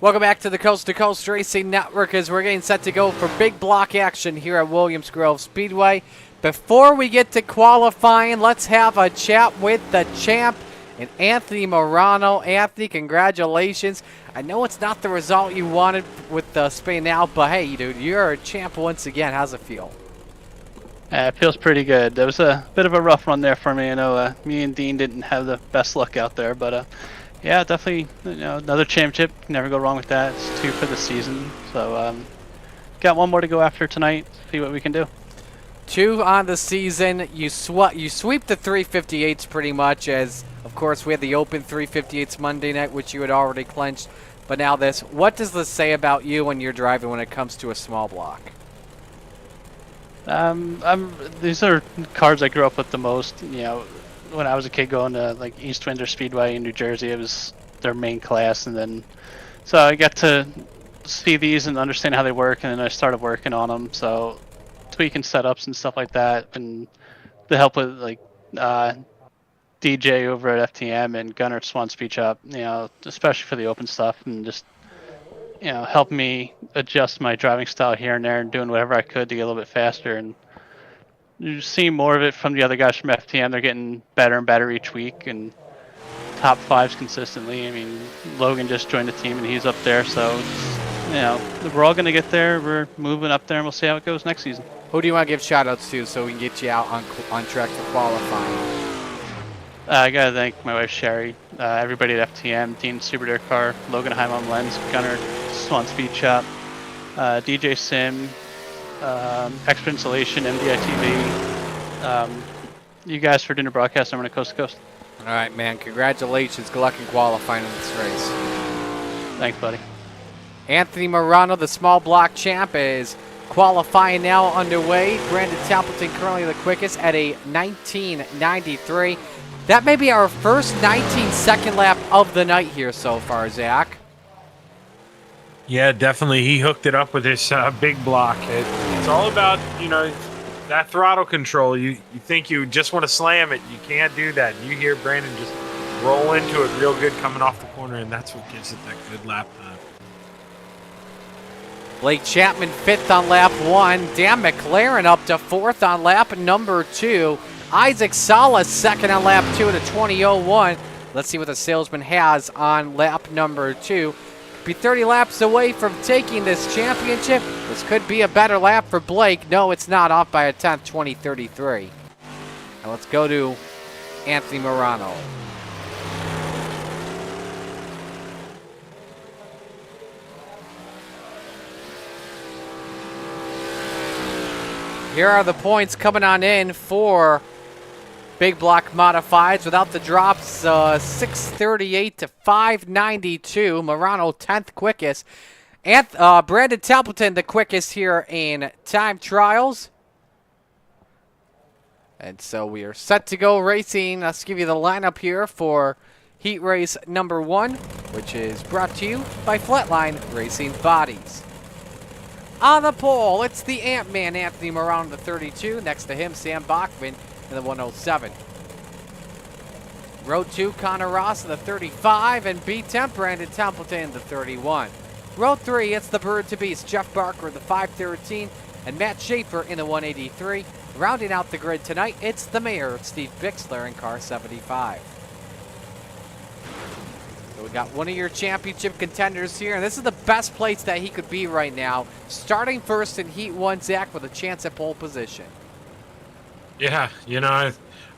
Welcome back to the Coast to Coast Racing Network as we're getting set to go for big block action here at Williams Grove Speedway. Before we get to qualifying, let's have a chat with the champ and Anthony Morano. Anthony, congratulations. I know it's not the result you wanted with Spain out, but hey, dude, you're a champ once again. How's it feel? It feels pretty good. There was a bit of a rough run there for me. I know me and Dean didn't have the best luck out there, but yeah, definitely, another championship. Never go wrong with that. It's 2 for the season. So, got 1 more to go after tonight. See what we can do. 2 on the season. You sweep the 358s pretty much, as, of course, we had the open 358s Monday night, which you had already clinched. But now this. What does this say about you when you're driving when it comes to a small block? These are cars I grew up with the most. When I was a kid going to like East Windsor Speedway in New Jersey, it was their main class, and then so I got to see these and understand how they work, and then I started working on them. So tweaking setups and stuff like that, and the help with like DJ over at FTM and Gunnar at Swan Speed Shop, especially for the open stuff, and just help me adjust my driving style here and there, and doing whatever I could to get a little bit faster. And you see more of it from the other guys from FTM. They're getting better and better each week, and top 5s consistently. I mean, Logan just joined the team, and he's up there. So, we're all going to get there. We're moving up there, and we'll see how it goes next season. Who do you want to give shout-outs to so we can get you out on track for qualifying? I got to thank my wife, Sherry, everybody at FTM, Dean Super Car, Logan Heim on Lens, Gunnar Swan Speed Shop, DJ Sim, Expert Installation, MDITV, you guys for doing the broadcast over to Coast to Coast. All right, man. Congratulations. Good luck in qualifying in this race. Thanks, buddy. Anthony Morano, the small block champ, is qualifying now underway. Brandon Templeton currently the quickest at a 19.93. That may be our first 19-second lap of the night here so far, Zach. Yeah, definitely. He hooked it up with this big block. It's all about, that throttle control. You think you just want to slam it. You can't do that. You hear Brandon just roll into it real good coming off the corner, and that's what gives it that good lap time. Blake Chapman 5th on lap 1. Dan McLaren up to 4th on lap number 2. Isaac Salas 2nd on lap 2 at a 20.01. Let's see what the salesman has on lap number 2. Be 30 laps away from taking this championship. This could be a better lap for Blake. No, it's not. Off by a 10th, 20.33. Now let's go to Anthony Morano. Here are the points coming on in for big block modifieds without the drops. 638 to 592. Morano 10th quickest. And Brandon Templeton the quickest here in time trials. And so we are set to go racing. Let's give you the lineup here for heat race number 1, which is brought to you by Flatline Racing Bodies. On the pole, it's the Ant-Man, Anthony Morano, the 32. Next to him, Sam Bachman in the 107. Row 2, Connor Ross in the 35. And B-Temp, Brandon Templeton, the 31. Row 3, it's the Bird to Beast, Jeff Barker, the 513. And Matt Schaefer in the 183. Rounding out the grid tonight, it's the Mayor, Steve Bixler in car 75. So we got one of your championship contenders here, and this is the best place that he could be right now. Starting first in Heat 1, Zach, with a chance at pole position. Yeah, I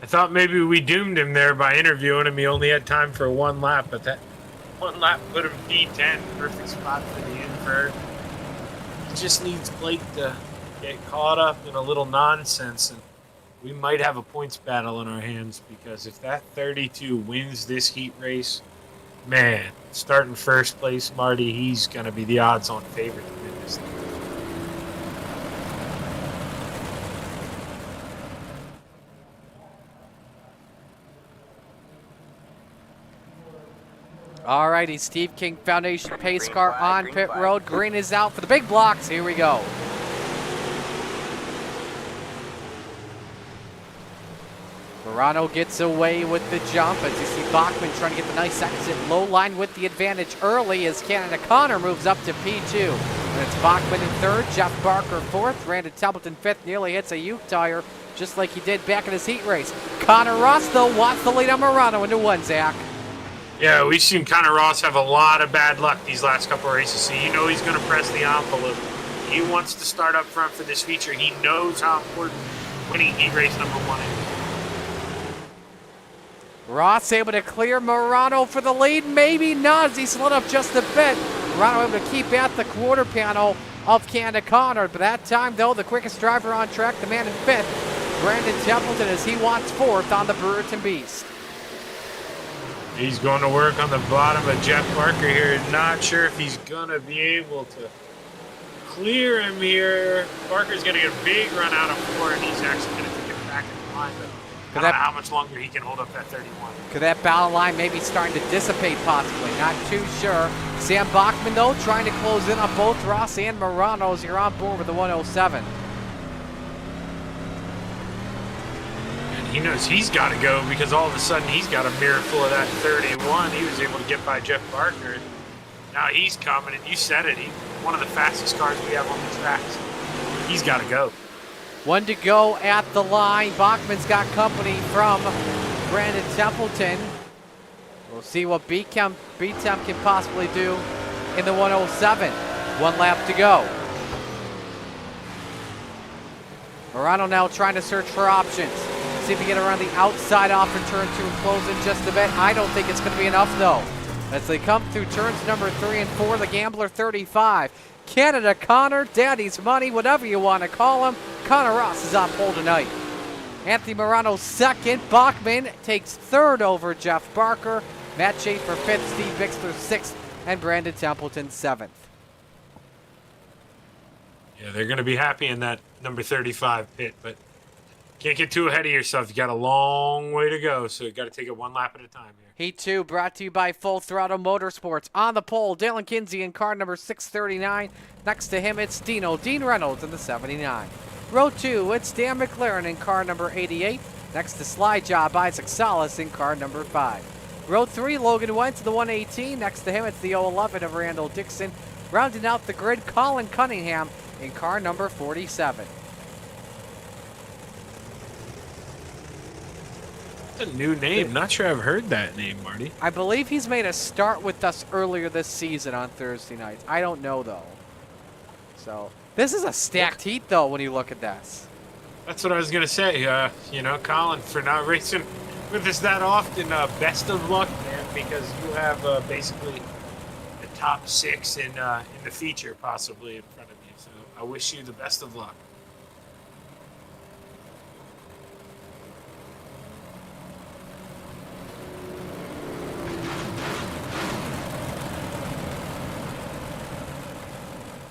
thought maybe we doomed him there by interviewing him. He only had time for one lap, but that one lap put him P10. Perfect spot for the invert. He just needs Blake to get caught up in a little nonsense, and we might have a points battle in our hands, because if that 32 wins this heat race, man, starting first place, Marty, he's going to be the odds-on favorite to win this thing. Alrighty, Steve King Foundation pace car on pit road. Green is out for the big blocks. Here we go. Morano gets away with the jump as you see Bachman trying to get the nice exit low line with the advantage early as Canada Connor moves up to P2. And it's Bachman in 3rd, Jeff Barker 4th, Brandon Templeton 5th, nearly hits a Uke tire just like he did back in his heat race. Connor Ross, though, wants the lead on Morano into 1, Zach. Yeah, we've seen Connor Ross have a lot of bad luck these last couple of races, so he's going to press the envelope. He wants to start up front for this feature. He knows how important winning heat race number 1 is. Ross able to clear Morano for the lead. Maybe not as he slid up just a bit. Morano able to keep at the quarter panel of Canada Connor. But that time, though, the quickest driver on track, the man in 5th, Brandon Templeton, as he wants 4th on the Brewerton Beast. He's going to work on the bottom of Jeff Barker here. Not sure if he's going to be able to clear him here. Barker's going to get a big run out of 4, and he's actually going to take it back in the line. But I don't know how much longer he can hold up that 31. Could that battle line maybe starting to dissipate possibly? Not too sure. Sam Bachman, though, trying to close in on both Ross and Morano as you're on board with the 107. And he knows he's got to go because all of a sudden he's got a mirror full of that 31. He was able to get by Jeff Barker. Now he's coming, and you said it. He's one of the fastest cars we have on the tracks. He's got to go. 1 to go at the line. Bachman's got company from Brandon Templeton. We'll see what B-Temp can possibly do in the 107. 1 lap to go. Morano now trying to search for options. See if he can get around the outside off in turn 2 and close in just a bit. I don't think it's going to be enough, though. As they come through turns number 3 and 4, the Gambler 35 Canada Connor, Daddy's Money, whatever you want to call him. Connor Ross is on pole tonight. Anthony Morano second. Bachman takes third over Jeff Barker. Matt Schaefer fifth. Steve Bixler sixth. And Brandon Templeton seventh. Yeah, they're going to be happy in that number 35 pit, but can't get too ahead of yourself. You got a long way to go, so you got to take it one lap at a time here. Heat 2 brought to you by Full Throttle Motorsports. On the pole, Dylan Kinsey in car number 639. Next to him, it's Dean Reynolds in the 79. Row 2, it's Dan McLaren in car number 88. Next to Slide Job, Isaac Salas in car number 5. Row 3, Logan Wentz in the 118. Next to him, it's the 011 of Randall Dixon. Rounding out the grid, Colin Cunningham in car number 47. That's a new name. Not sure I've heard that name, Marty. I believe he's made a start with us earlier this season on Thursday nights. I don't know, though. So, this is a stacked heat, though, when you look at this. That's what I was going to say. Colin, for not racing with us that often, best of luck, man, because you have basically the top 6 in the feature possibly in front of you. So I wish you the best of luck.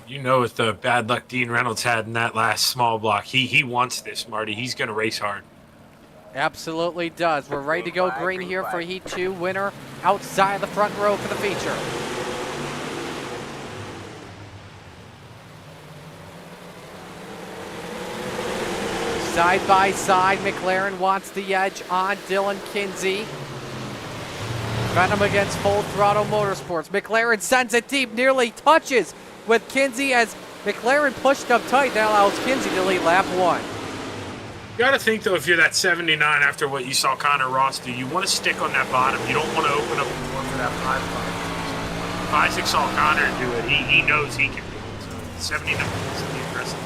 You know, with the bad luck Dean Reynolds had in that last small block, he wants this, Marty. He's going to race hard. Absolutely does. We're ready to go green here for Heat 2 winner outside the front row for the feature. Side by side, McLaren wants the edge on Dylan Kinsey. Venom against Full Throttle Motorsports. McLaren sends it deep, nearly touches with Kinsey as McLaren pushed up tight. That allows Kinsey to lead lap 1. You got to think, though, if you're that 79 after what you saw Connor Ross do, you want to stick on that bottom. You don't want to open up the door for that 5-5. If Isaac saw Connor do it, he knows he can do it. So 79 is the aggressive.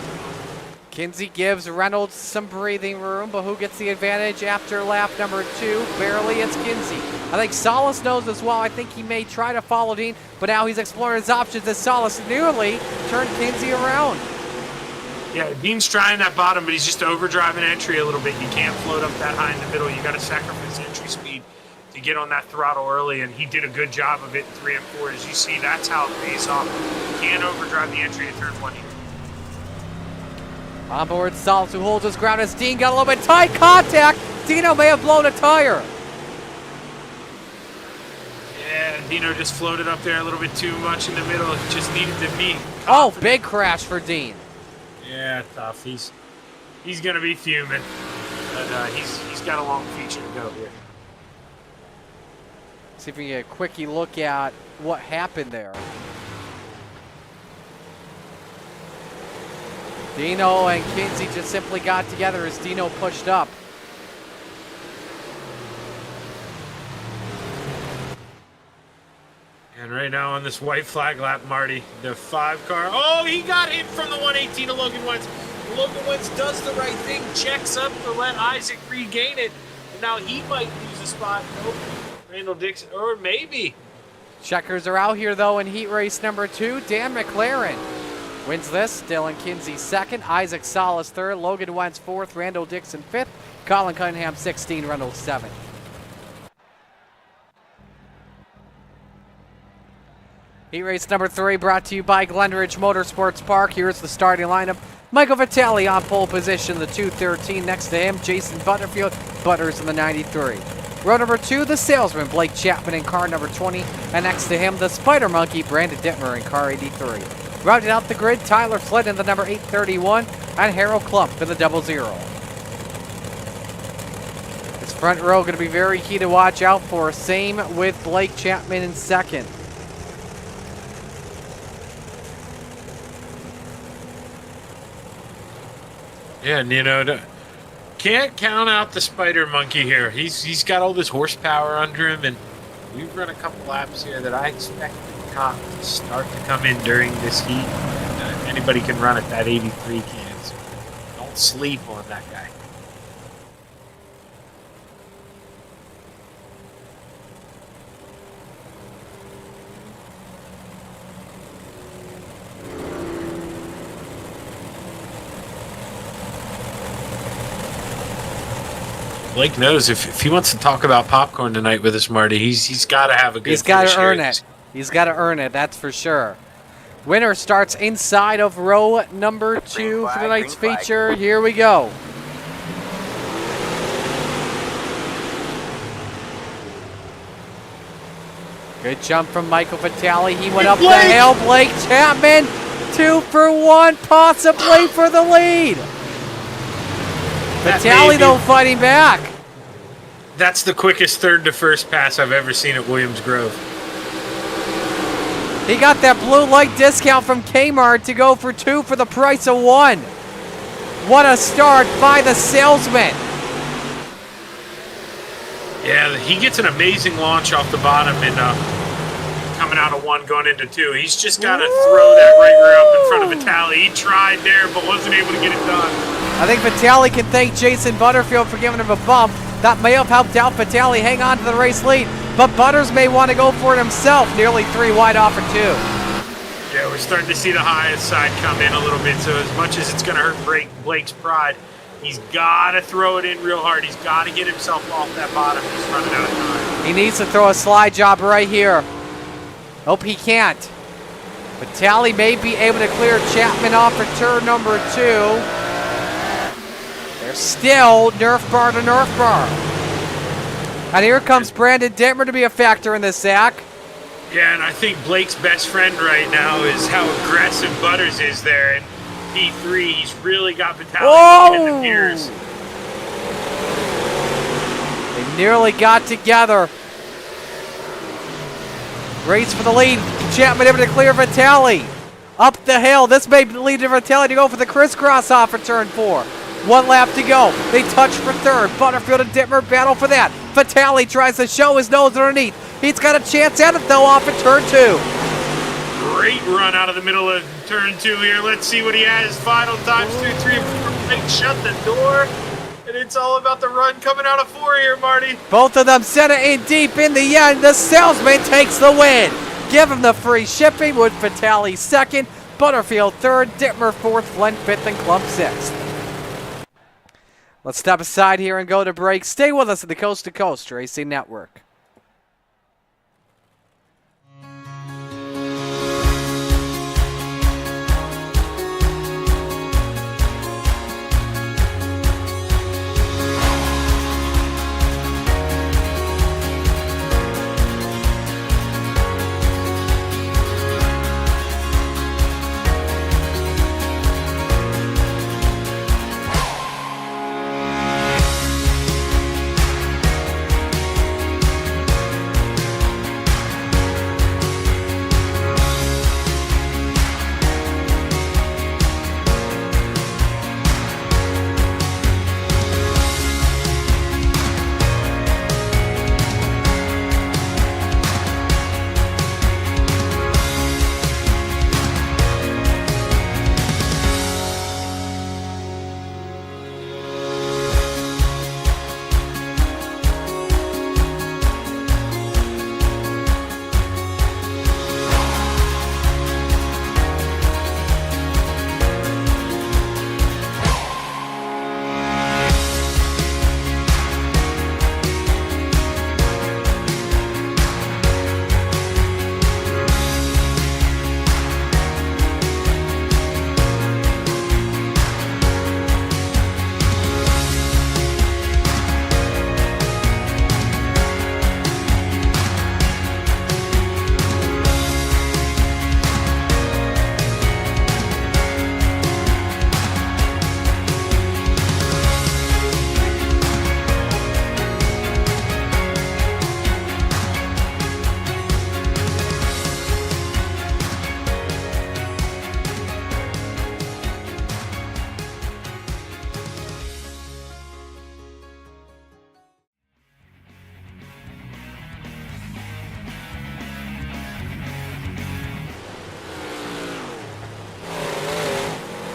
Kinsey gives Reynolds some breathing room, but who gets the advantage after lap number 2? Barely, it's Kinsey. I think Salas knows as well. I think he may try to follow Dean, but now he's exploring his options as Salas nearly turned Kinsey around. Yeah, Dean's trying that bottom, but he's just overdriving entry a little bit. You can't float up that high in the middle. You got to sacrifice entry speed to get on that throttle early, and he did a good job of it in 3 and 4. As you see, that's how it pays off. You can't overdrive the entry in turn 1. On board Salas, who holds his ground as Dean got a little bit tight contact. Dino may have blown a tire. Yeah, Dino just floated up there a little bit too much in the middle. It just needed to be confident. Oh, big crash for Dean. Yeah, tough. He's gonna be fuming, but he's got a long feature to go here. See if we can get a quickie look at what happened there. Dino and Kinsey just simply got together as Dino pushed up. And right now on this white flag lap, Marty, the 5 car. Oh, he got hit from the 118 to Logan Wentz. Logan Wentz does the right thing, checks up to let Isaac regain it. And now he might lose a spot. Nope. Randall Dixon, or maybe. Checkers are out here, though, in heat race number 2. Dan McLaren wins this. Dylan Kinsey second. Isaac Salas third. Logan Wentz fourth. Randall Dixon fifth. Colin Cunningham 16. Reynolds 7th. Heat race number 3 brought to you by Glenridge Motorsports Park. Here's the starting lineup. Michael Vitale on pole position, the 213. Next to him, Jason Butterfield. Butters in the 93. Row number 2, the salesman, Blake Chapman in car number 20. And next to him, the spider monkey, Brandon Dittmer in car 83. Rounding out the grid, Tyler Flynn in the number 831. And Harold Klump in the 00. This front row going to be very key to watch out for. Same with Blake Chapman in second. Yeah, and can't count out the spider monkey here. He's got all this horsepower under him, and we've run a couple laps here that I expect the top to start to come in during this heat. And anybody can run at that 83 can, so don't sleep on that guy. Blake knows if he wants to talk about popcorn tonight with us, Marty, he's got to have a good. He's got finish to here. earn it. He's got to earn it. That's for sure. Winner starts inside of row number 2 for tonight's feature. Here we go. Good jump from Michael Vitale. He went up the hill. Blake Chapman, 2 for 1, possibly for the lead. Vitale, though, fighting back. That's the quickest third to first pass I've ever seen at Williams Grove. He got that blue light discount from Kmart to go for 2 for the price of 1. What a start by the salesman. Yeah, he gets an amazing launch off the bottom and coming out of 1 going into 2. He's just got to throw that right rear up in front of Vitale. He tried there but wasn't able to get it done. I think Vitale can thank Jason Butterfield for giving him a bump. That may have helped out Vitale hang on to the race lead, but Butters may want to go for it himself. Nearly 3 wide off for 2. Yeah, we're starting to see the highest side come in a little bit, so as much as it's going to hurt Blake's pride, he's got to throw it in real hard. He's got to get himself off that bottom. He's running out of time. He needs to throw a slide job right here. Hope he can't. Vitale may be able to clear Chapman off for turn number 2. There's still Nerf bar to Nerf bar. And here comes Brandon Dittmer to be a factor in this, Zach. Yeah, and I think Blake's best friend right now is how aggressive Butters is there. In P3, he's really got Vitale in the gears. They nearly got together. Race for the lead. Chapman able to clear Vitale. Up the hill. This may lead to Vitale to go for the crisscross off for turn 4. 1 lap to go. They touch for 3rd. Butterfield and Dittmer battle for that. Vitale tries to show his nose underneath. He's got a chance at it though off at turn 2. Great run out of the middle of turn 2 here. Let's see what he has. Final times 2, 3, 4. Blake shut the door. And it's all about the run coming out of 4 here, Marty. Both of them set it in deep. In the end, the salesman takes the win. Give him the free shipping with Vitale 2nd, Butterfield 3rd, Dittmer 4th, Flint 5th, and Clump 6th. Let's step aside here and go to break. Stay with us at the Coast to Coast Racing Network.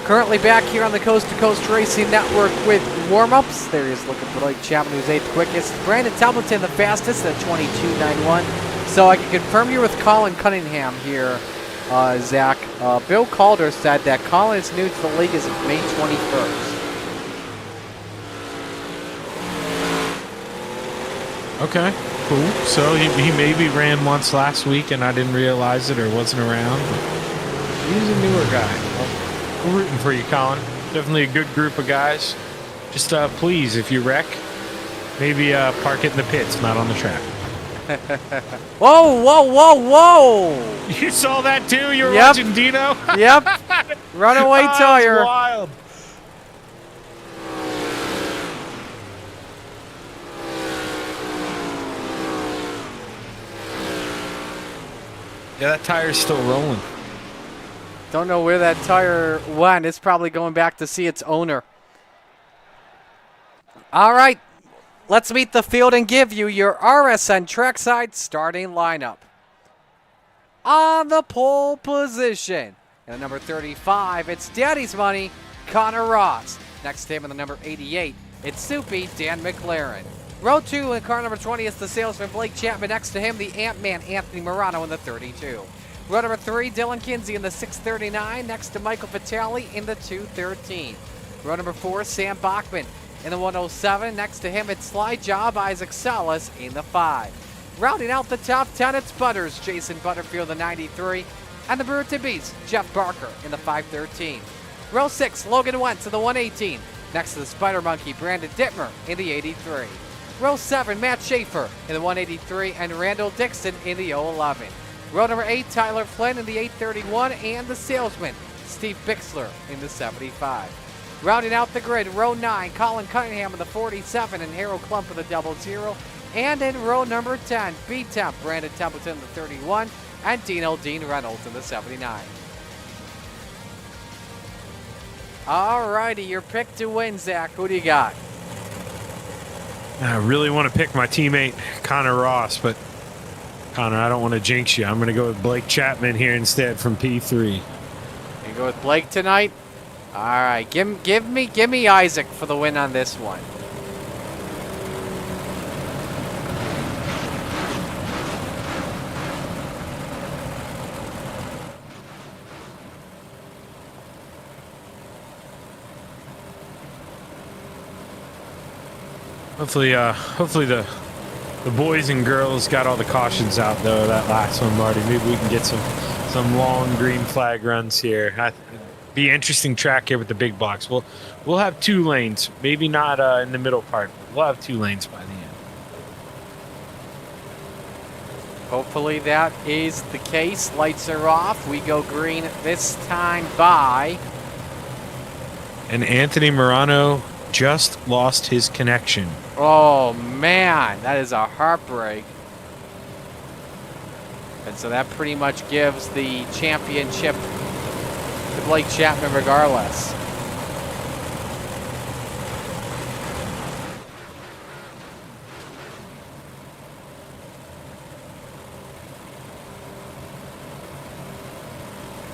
Currently back here on the Coast to Coast Racing Network with warm-ups. There he is looking for Blake Chapman, who's 8th quickest. Brandon Templeton, the fastest at 22.91. So I can confirm here with Colin Cunningham here, Zach. Bill Calder said that Colin is new to the league as of May 21st. Okay, cool. So he maybe ran once last week and I didn't realize it or wasn't around. But he's a newer guy. Well, we're rooting for you, Colin. Definitely a good group of guys. Just please, if you wreck, maybe park it in the pits, not on the track. Whoa, whoa, whoa, whoa! You saw that too? You were Yep. watching Dino? Yep. Runaway Oh, tire. that's wild. Yeah, that tire's still rolling. Don't know where that tire went. It's probably going back to see its owner. All right. Let's meet the field and give you your RSN Trackside starting lineup. On the pole position, and at number 35, it's Daddy's Money, Connor Ross. Next to him in the number 88, it's Soupy, Dan McLaren. Row 2 in car number 20 is the salesman Blake Chapman. Next to him, the Ant-Man Anthony Morano in the 32. Row number 3, Dylan Kinsey in the 639. Next to Michael Vitale in the 213. Row number 4, Sam Bachman in the 107. Next to him, it's Sly Job Isaac Salas in the 5. Rounding out the top 10, it's Butters, Jason Butterfield, the 93, and the Brewer Beast, Jeff Barker in the 513. Row 6, Logan Wentz in the 118. Next to the Spider Monkey, Brandon Dittmer in the 83. Row 7, Matt Schaefer in the 183, and Randall Dixon in the 011. Row number 8, Tyler Flynn in the 831, and the salesman, Steve Bixler in the 75. Rounding out the grid, row 9, Colin Cunningham in the 47, and Harold Klump in the 00. And in row number 10, B-Temp, Brandon Templeton in the 31, and Dean Reynolds in the 79. Alrighty, your pick to win, Zach. Who do you got? I really want to pick my teammate, Connor Ross, but Connor, I don't want to jinx you. I'm going to go with Blake Chapman here instead from P3. You go with Blake tonight? Alright, give me Isaac for the win on this one. Hopefully the boys and girls got all the cautions out though. That last one, Marty. Maybe we can get some long green flag runs here. Be interesting track here with the big blocks. We'll have 2 lanes, maybe not in the middle part. But we'll have 2 lanes by the end. Hopefully that is the case. Lights are off. We go green this time by. And Anthony Morano just lost his connection. Oh man, that is a heartbreak. And so that pretty much gives the championship to Blake Chapman regardless.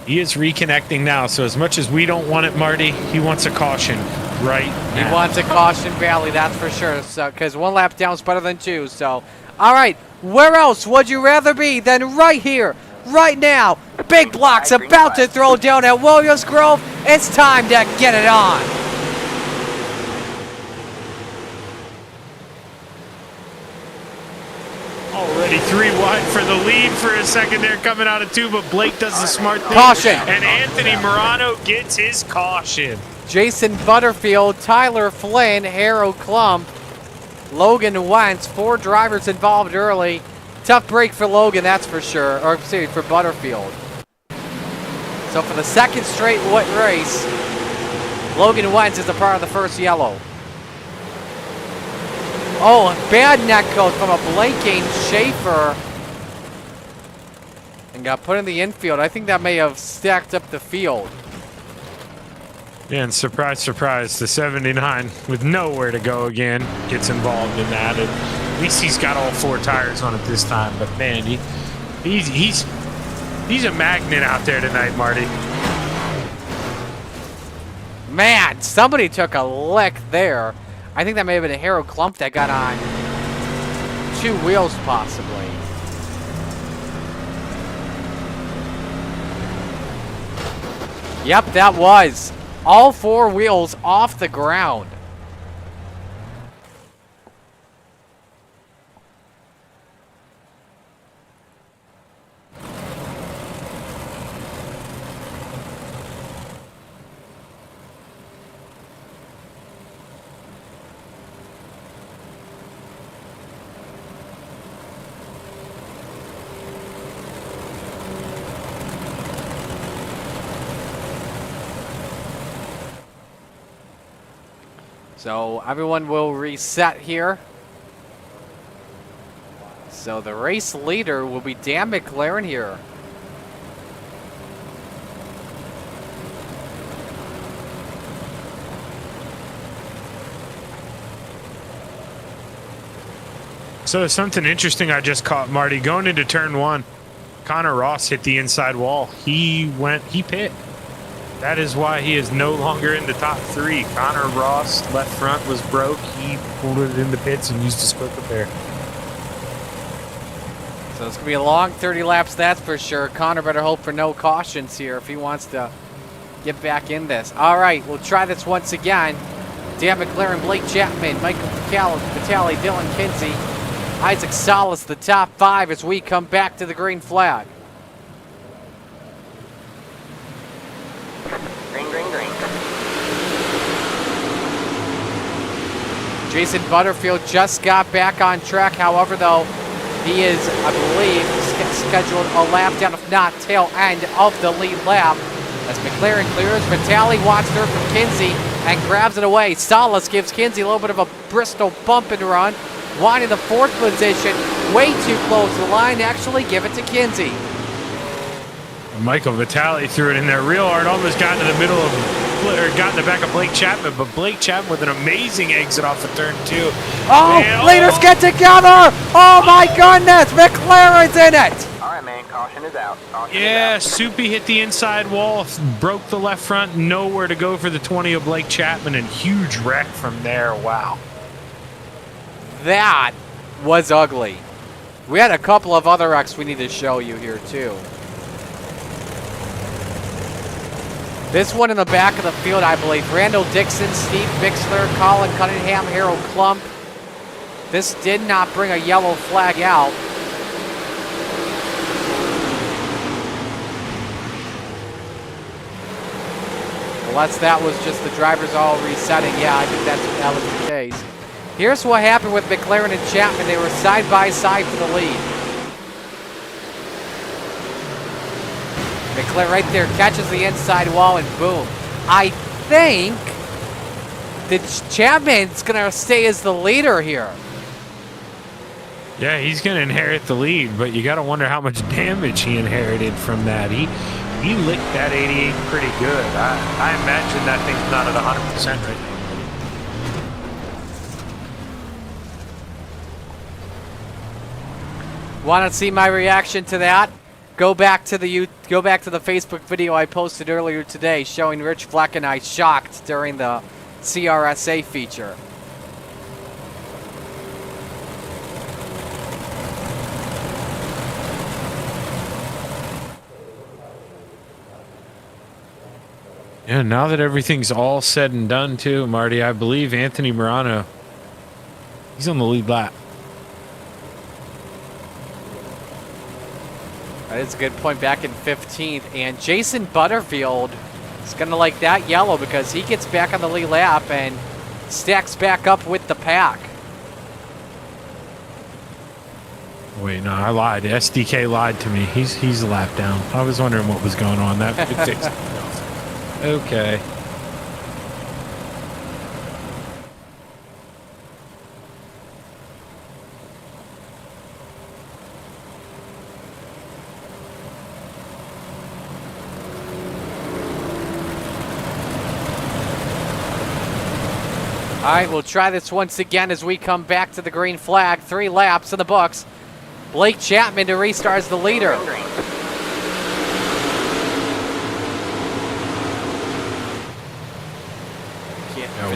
He is reconnecting now, so as much as we don't want it, Marty, he wants a caution right now. He wants a caution valley, that's for sure. So, because 1 lap down is better than 2. So, all right, where else would you rather be than right here, right now? Big Block's about to throw down at Williams Grove. It's time to get it on. Already 3 wide for the lead for a second there coming out of 2, but Blake does the smart thing. Caution. And Anthony Morano gets his caution. Jason Butterfield, Tyler Flynn, Harold Klump, Logan Wentz, 4 drivers involved early. Tough break for Logan, that's for sure, or excuse me, for Butterfield. So for the second straight race, Logan Wentz is a part of the first yellow. Oh, bad neck code from a blinking Schaefer. And got put in the infield. I think that may have stacked up the field. Yeah, and surprise, surprise, the 79 with nowhere to go again gets involved in that. And at least he's got all 4 tires on it this time. But man, he's a magnet out there tonight, Marty. Man, somebody took a lick there. I think that may have been a Harold Klump that got on 2 wheels possibly. Yep, that was. All 4 wheels off the ground. So everyone will reset here. So the race leader will be Dan McLaren here. So something interesting I just caught, Marty. Going into turn 1, Connor Ross hit the inside wall. He pit. That is why he is no longer in the top 3. Connor Ross, left front was broke. He pulled it in the pits and used his quick repair. So it's going to be a long 30 laps, that's for sure. Connor better hope for no cautions here if he wants to get back in this. All right, we'll try this once again. Dan McLaren, Blake Chapman, Michael Vitale, Dylan Kinsey, Isaac Salas, the top 5 as we come back to the green flag. Jason Butterfield just got back on track. However, though, he is, I believe, scheduled a lap down, if not tail end of the lead lap. As McLaren clears, Vitale wants through from Kinsey and grabs it away. Salas gives Kinsey a little bit of a Bristol bump and run. Wine in the 4th position, way too close to the line. Actually, give it to Kinsey. Michael Vitale threw it in there real hard, almost got into the middle of, or got in the back of Blake Chapman, but Blake Chapman with an amazing exit off of turn 2. Oh, and, leaders get together! Oh my goodness, McLaren's in it! All right, man, caution is out. Caution yeah, is out. Soupy hit the inside wall, broke the left front, nowhere to go for the 20 of Blake Chapman, and huge wreck from there. Wow. That was ugly. We had a couple of other wrecks we need to show you here too. This one in the back of the field, I believe. Randall Dixon, Steve Bixler, Colin Cunningham, Harold Klump. This did not bring a yellow flag out. Unless that was just the drivers all resetting. Yeah, I think that was the case. Here's what happened with McLaren and Chapman. They were side by side for the lead. McLaren right there catches the inside wall and boom. I think that Chapman's going to stay as the leader here. Yeah, he's going to inherit the lead, but you got to wonder how much damage he inherited from that. He licked that 88 pretty good. I imagine that thing's not at 100% right now. Want to see my reaction to that? Go back to the Facebook video I posted earlier today showing Rich Fleck and I shocked during the CRSA feature. Yeah, now that everything's all said and done too, Marty, I believe Anthony Morano, he's on the lead lap. That is a good point, back in 15th. And Jason Butterfield is going to like that yellow because he gets back on the lead lap and stacks back up with the pack. Wait, no, I lied. SDK lied to me. He's a lap down. I was wondering what was going on. That it fixed it. Okay. All right, we'll try this once again as we come back to the green flag. 3 laps in the books. Blake Chapman to restart as the leader.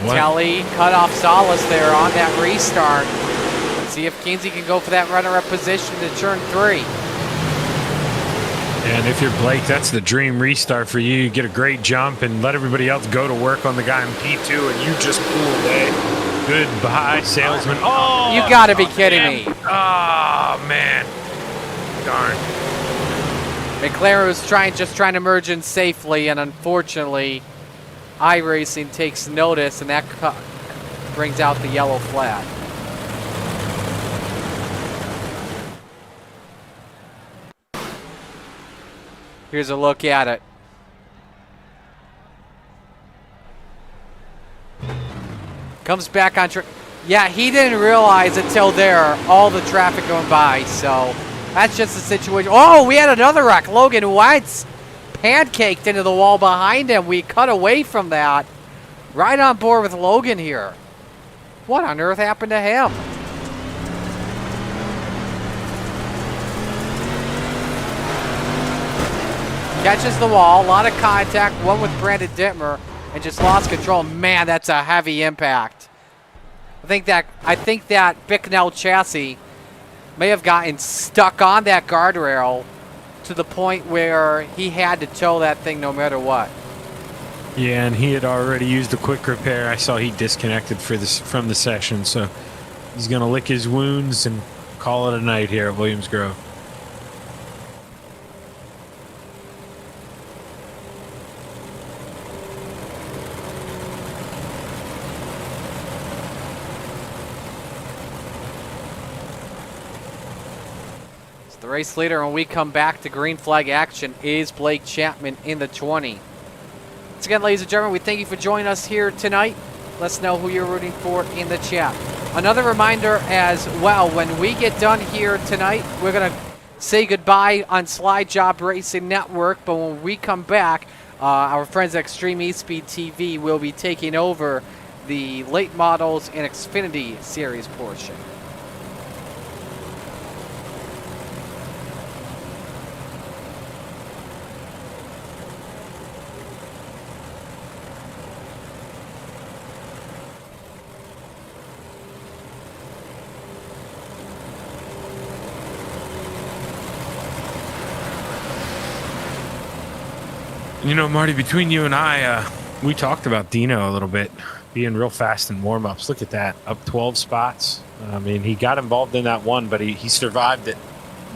Vitale cut off Salas there on that restart. Let's see if Kinsey can go for that runner-up position to turn 3. And if you're Blake, that's the dream restart for you. You get a great jump and let everybody else go to work on the guy in P2, and you just pull away. Goodbye, salesman. Oh, You gotta be kidding me. Oh, man. Darn. McLaren was just trying to merge in safely, and unfortunately, iRacing takes notice, and that brings out the yellow flag. Here's a look at it. Comes back on track. Yeah, he didn't realize until there all the traffic going by. So that's just the situation. Oh, we had another wreck. Logan Wentz pancaked into the wall behind him. We cut away from that. Right on board with Logan here. What on earth happened to him? Catches the wall, a lot of contact, one with Brandon Dittmer, and just lost control. Man, that's a heavy impact. I think that Bicknell chassis may have gotten stuck on that guardrail to the point where he had to tow that thing no matter what. Yeah, and he had already used a quick repair. I saw he disconnected from the session, so he's going to lick his wounds and call it a night here at Williams Grove. The race leader when we come back to green flag action is Blake Chapman in the 20. Once again, ladies and gentlemen, we thank you for joining us here tonight. Let us know who you're rooting for in the chat. Another reminder as well, when we get done here tonight, we're going to say goodbye on Slide Job Racing Network, but when we come back, our friends at Extreme eSpeed TV will be taking over the late models and Xfinity series portion. You know, Marty, between you and I, we talked about Dino a little bit, being real fast in warm-ups. Look at that, up 12 spots. I mean, he got involved in that one, but he survived it.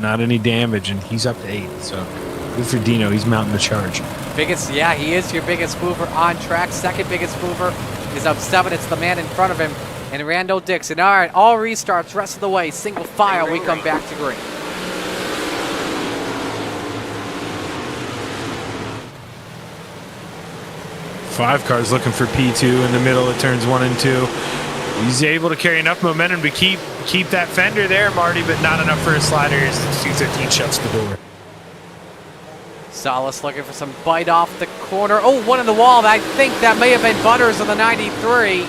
Not any damage, and he's up to 8. So good for Dino. He's mounting the charge. Yeah, he is your biggest mover on track. Second biggest mover is up 7. It's the man in front of him, and Randall Dixon. All right, all restarts rest of the way. Single file, we come back to green. Five cars looking for P2 in the middle of turns 1 and 2. He's able to carry enough momentum to keep that fender there, Marty, but not enough for a slider as the 215 shuts the door. Salas looking for some bite off the corner. Oh, one in the wall. I think that may have been Butters on the 93. He's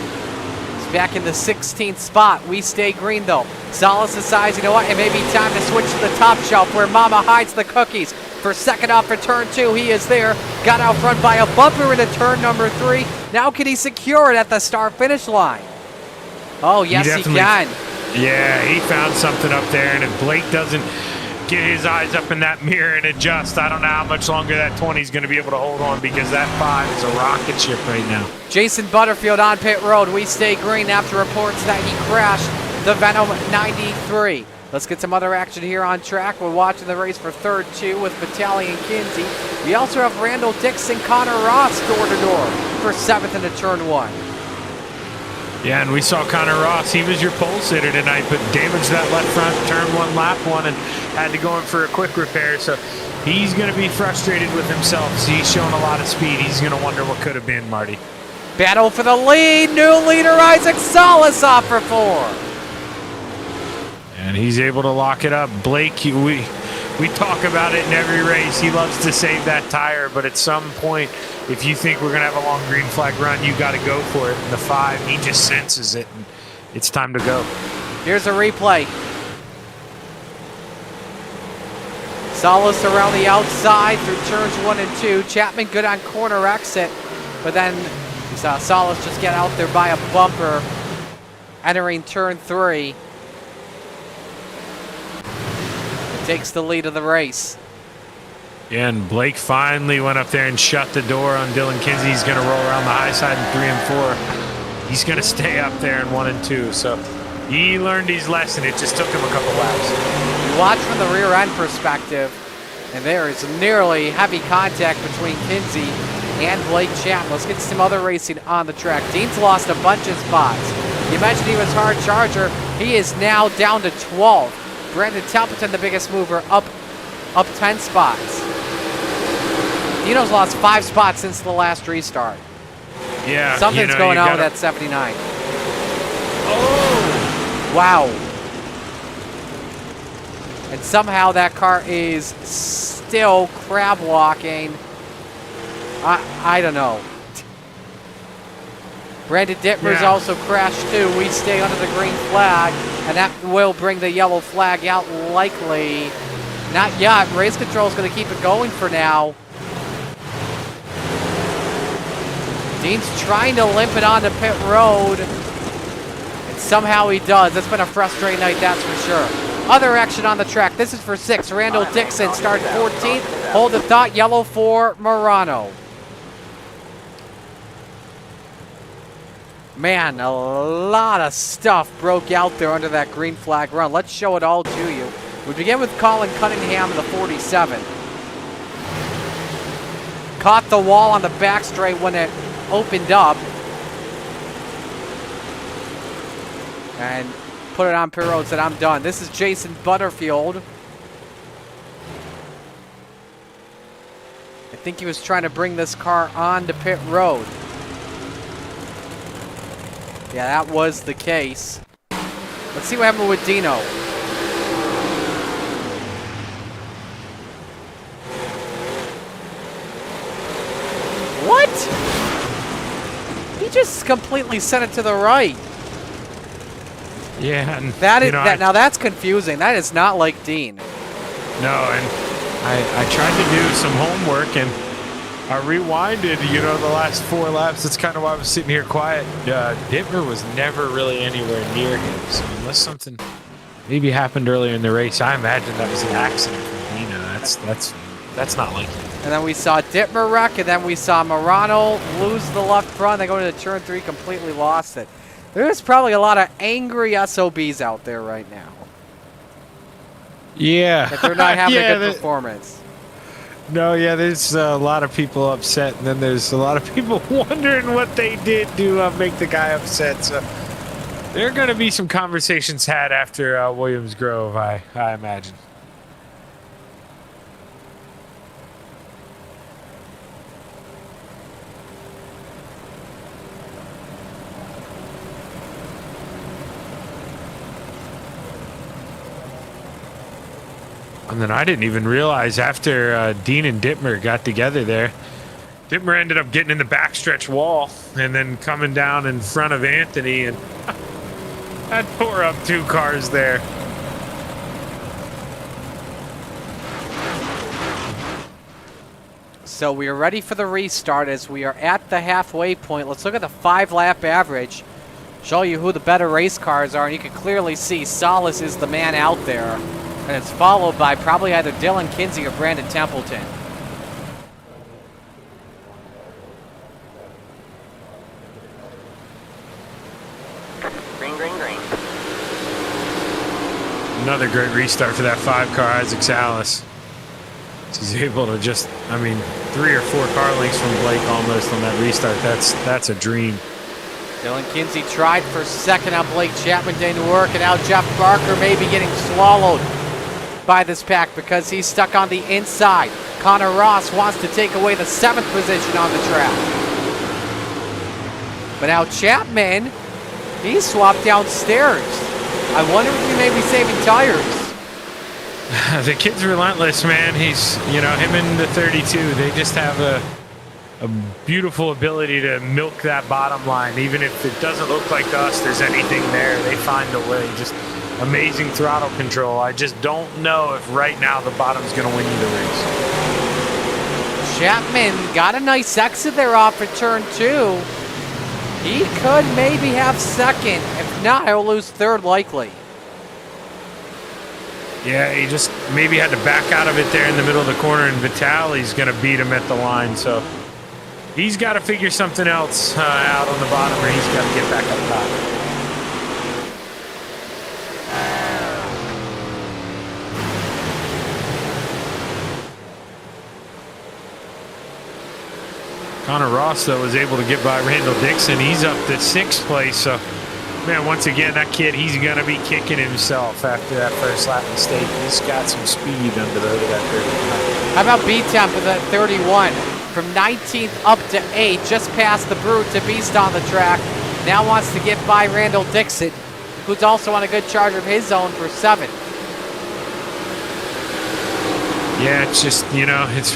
back in the 16th spot. We stay green, though. Salas decides, you know what, it may be time to switch to the top shelf where Mama hides the cookies. For second off for turn 2, he is there. Got out front by a bumper into turn number 3. Now can he secure it at the start-finish line? Oh, yes, he can. Yeah, he found something up there, and if Blake doesn't get his eyes up in that mirror and adjust, I don't know how much longer that 20 is going to be able to hold on, because that 5 is a rocket ship right now. Jason Butterfield on pit road. We stay green after reports that he crashed the Venom 93. Let's get some other action here on track. We're watching the race for third 2 with Battalion Kinsey. We also have Randall Dixon, Connor Ross door-to-door for 7th into turn 1. Yeah, and we saw Connor Ross. He was your pole sitter tonight, but damaged that left front turn 1, lap 1, and had to go in for a quick repair. So he's going to be frustrated with himself. So he's showing a lot of speed. He's going to wonder what could have been, Marty. Battle for the lead. New leader Isaac Salas off for 4. And he's able to lock it up. Blake, we talk about it in every race. He loves to save that tire, but at some point, if you think we're going to have a long green flag run, you got to go for it. And the 5, he just senses it, and it's time to go. Here's a replay. Salas around the outside through turns 1 and 2. Chapman good on corner exit, but then we saw Salas just get out there by a bumper entering turn 3. Takes the lead of the race. Yeah, and Blake finally went up there and shut the door on Dylan Kinsey. He's going to roll around the high side in 3 and 4. He's going to stay up there in 1 and 2. So he learned his lesson. It just took him a couple laps. You watch from the rear end perspective, and there is nearly heavy contact between Kinsey and Blake Chapman. Let's get some other racing on the track. Dean's lost a bunch of spots. You mentioned he was hard charger. He is now down to 12. Brandon Templeton, the biggest mover, up 10 spots. Dino's lost 5 spots since the last restart. Yeah, Something's going on with that 79. Oh! Wow. And somehow that car is still crab walking. I don't know. Brandon Dittmer's also crashed too. We stay under the green flag, and that will bring the yellow flag out likely. Not yet. Race control is going to keep it going for now. Dean's trying to limp it onto pit road, and somehow he does. It's been a frustrating night, that's for sure. Other action on the track. This is for 6. Randall Dixon starts 14th. Hold the thought. Yellow for Morano. Man, a lot of stuff broke out there under that green flag run. Let's show it all to you. We begin with Colin Cunningham in the 47. Caught the wall on the back straight when it opened up. And put it on pit road, said I'm done. This is Jason Butterfield. I think he was trying to bring this car onto pit road. Yeah, that was the case. Let's see what happened with Dino. What? He just completely sent it to the right. Yeah, and That is now that's confusing. That is not like Dean. No, and I tried to do some homework and I rewinded, the last 4 laps. That's kind of why I was sitting here quiet. Dittmer was never really anywhere near him. So unless something maybe happened earlier in the race, I imagine that was an accident for Dino. That's not like him. And then we saw Dittmer wreck, and then we saw Morano lose the left front. They go into turn 3, completely lost it. There's probably a lot of angry SOBs out there right now. Yeah. That they're not having a good performance. No, yeah, there's a lot of people upset, and then there's a lot of people wondering what they did to make the guy upset. So there are going to be some conversations had after Williams Grove, I imagine. And then I didn't even realize after Dean and Dittmer got together there, Dittmer ended up getting in the backstretch wall and then coming down in front of Anthony, and that tore up 2 cars there. So we are ready for the restart as we are at the halfway point. Let's look at the 5-lap average. Show you who the better race cars are, and you can clearly see Solis is the man out there. And it's followed by probably either Dylan Kinsey or Brandon Templeton. Green, green, green. Another great restart for that 5 car, Isaac Salas. He's able to just, 3 or 4 car lengths from Blake almost on that restart. That's a dream. Dylan Kinsey tried for second on Blake Chapman, didn't work, and now Jeff Barker may be getting swallowed by this pack because he's stuck on the inside. Connor Ross wants to take away the 7th position on the track. But now Chapman, he's swapped downstairs. I wonder if he may be saving tires. The kid's relentless, man. He's, him and the 32, they just have a beautiful ability to milk that bottom line. Even if it doesn't look like us, there's anything there, they find a way. Just amazing throttle control. I just don't know if right now the bottom's going to win you the race. Chapman got a nice exit there off at turn 2. He could maybe have second. If not, he'll lose 3rd likely. Yeah, he just maybe had to back out of it there in the middle of the corner, and Vitali's going to beat him at the line. So he's got to figure something else out on the bottom, or he's got to get back up top. Connor Ross, though, was able to get by Randall Dixon. He's up to 6th place. So, man, once again, that kid, he's going to be kicking himself after that first lap mistake. He's got some speed under the hood of that 39. How about B-Temp with that 31? From 19th up to 8th, just past the Brute to Beast on the track. Now wants to get by Randall Dixon, who's also on a good charge of his own for 7th. Yeah, it's just, it's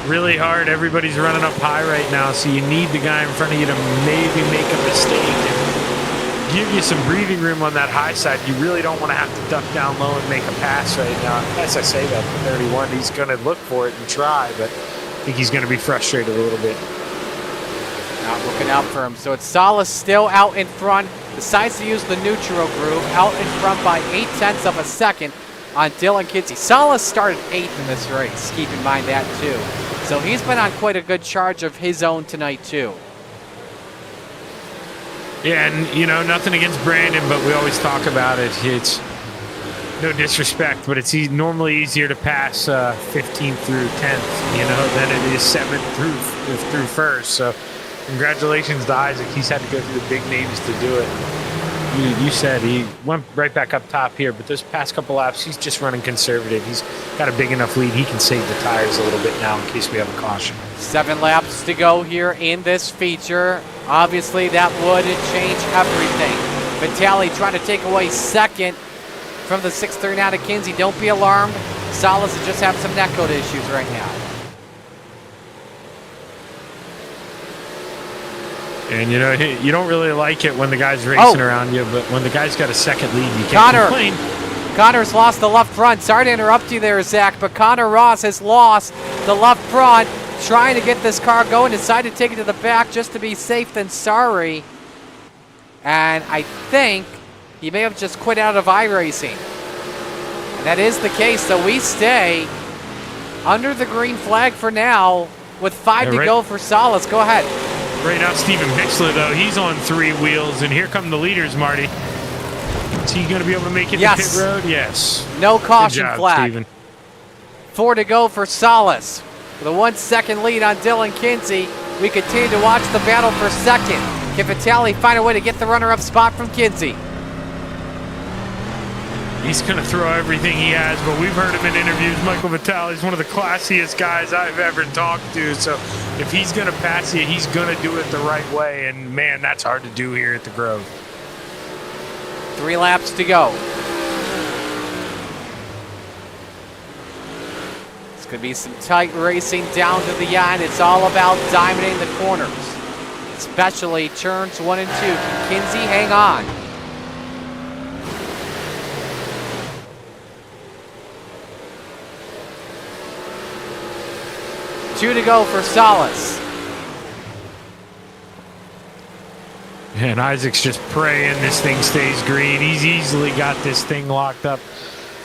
really hard. Everybody's running up high right now, so you need the guy in front of you to maybe make a mistake and give you some breathing room on that high side. You really don't want to have to duck down low and make a pass right now. As I say that, for 31, he's going to look for it and try, but I think he's going to be frustrated a little bit. Not looking out for him. So it's Salas still out in front. Decides to use the neutral groove. Out in front by 0.8 of a second on Dylan Kinsey. Salas started 8th in this race. Keep in mind that too. So he's been on quite a good charge of his own tonight too. Yeah, and nothing against Brandon, but we always talk about it. It's no disrespect, but it's normally easier to pass 15th through 10th, than it is 7th through 1st. So congratulations to Isaac. He's had to go through the big names to do it. You said he went right back up top here, but those past couple laps, he's just running conservative. He's got a big enough lead. He can save the tires a little bit now in case we have a caution. 7 laps to go here in this feature. Obviously, that would change everything. Vitale trying to take away 2nd from the 639 of Kinsey. Don't be alarmed. Salas just have some netcode issues right now. And you don't really like it when the guy's racing around you, but when the guy's got a 2nd lead, you can't complain. Connor's lost the left front. Sorry to interrupt you there, Zach, but Connor Ross has lost the left front. Trying to get this car going, decided to take it to the back just to be safe than sorry. And I think he may have just quit out of iRacing. And that is the case, so we stay under the green flag for now with 5 to go for Salas. Go ahead. Right now, Steven Bixler, though, he's on 3 wheels, and here come the leaders, Marty. Is he going to be able to make it to pit road? Yes. No caution Good job, flag. Steven. 4 to go for Salas. With a 1-second lead on Dylan Kinsey, we continue to watch the battle for 2nd. Can Vitale find a way to get the runner-up spot from Kinsey? He's going to throw everything he has, but we've heard him in interviews. Michael Vitale is one of the classiest guys I've ever talked to. So if he's going to pass you, he's going to do it the right way. And, man, that's hard to do here at the Grove. 3 laps to go. It's going to be some tight racing down to the end. It's all about diamonding the corners, especially turns 1 and 2. Can Kinsey hang on? Two to go for Salas. And Isaac's just praying this thing stays green. He's easily got this thing locked up.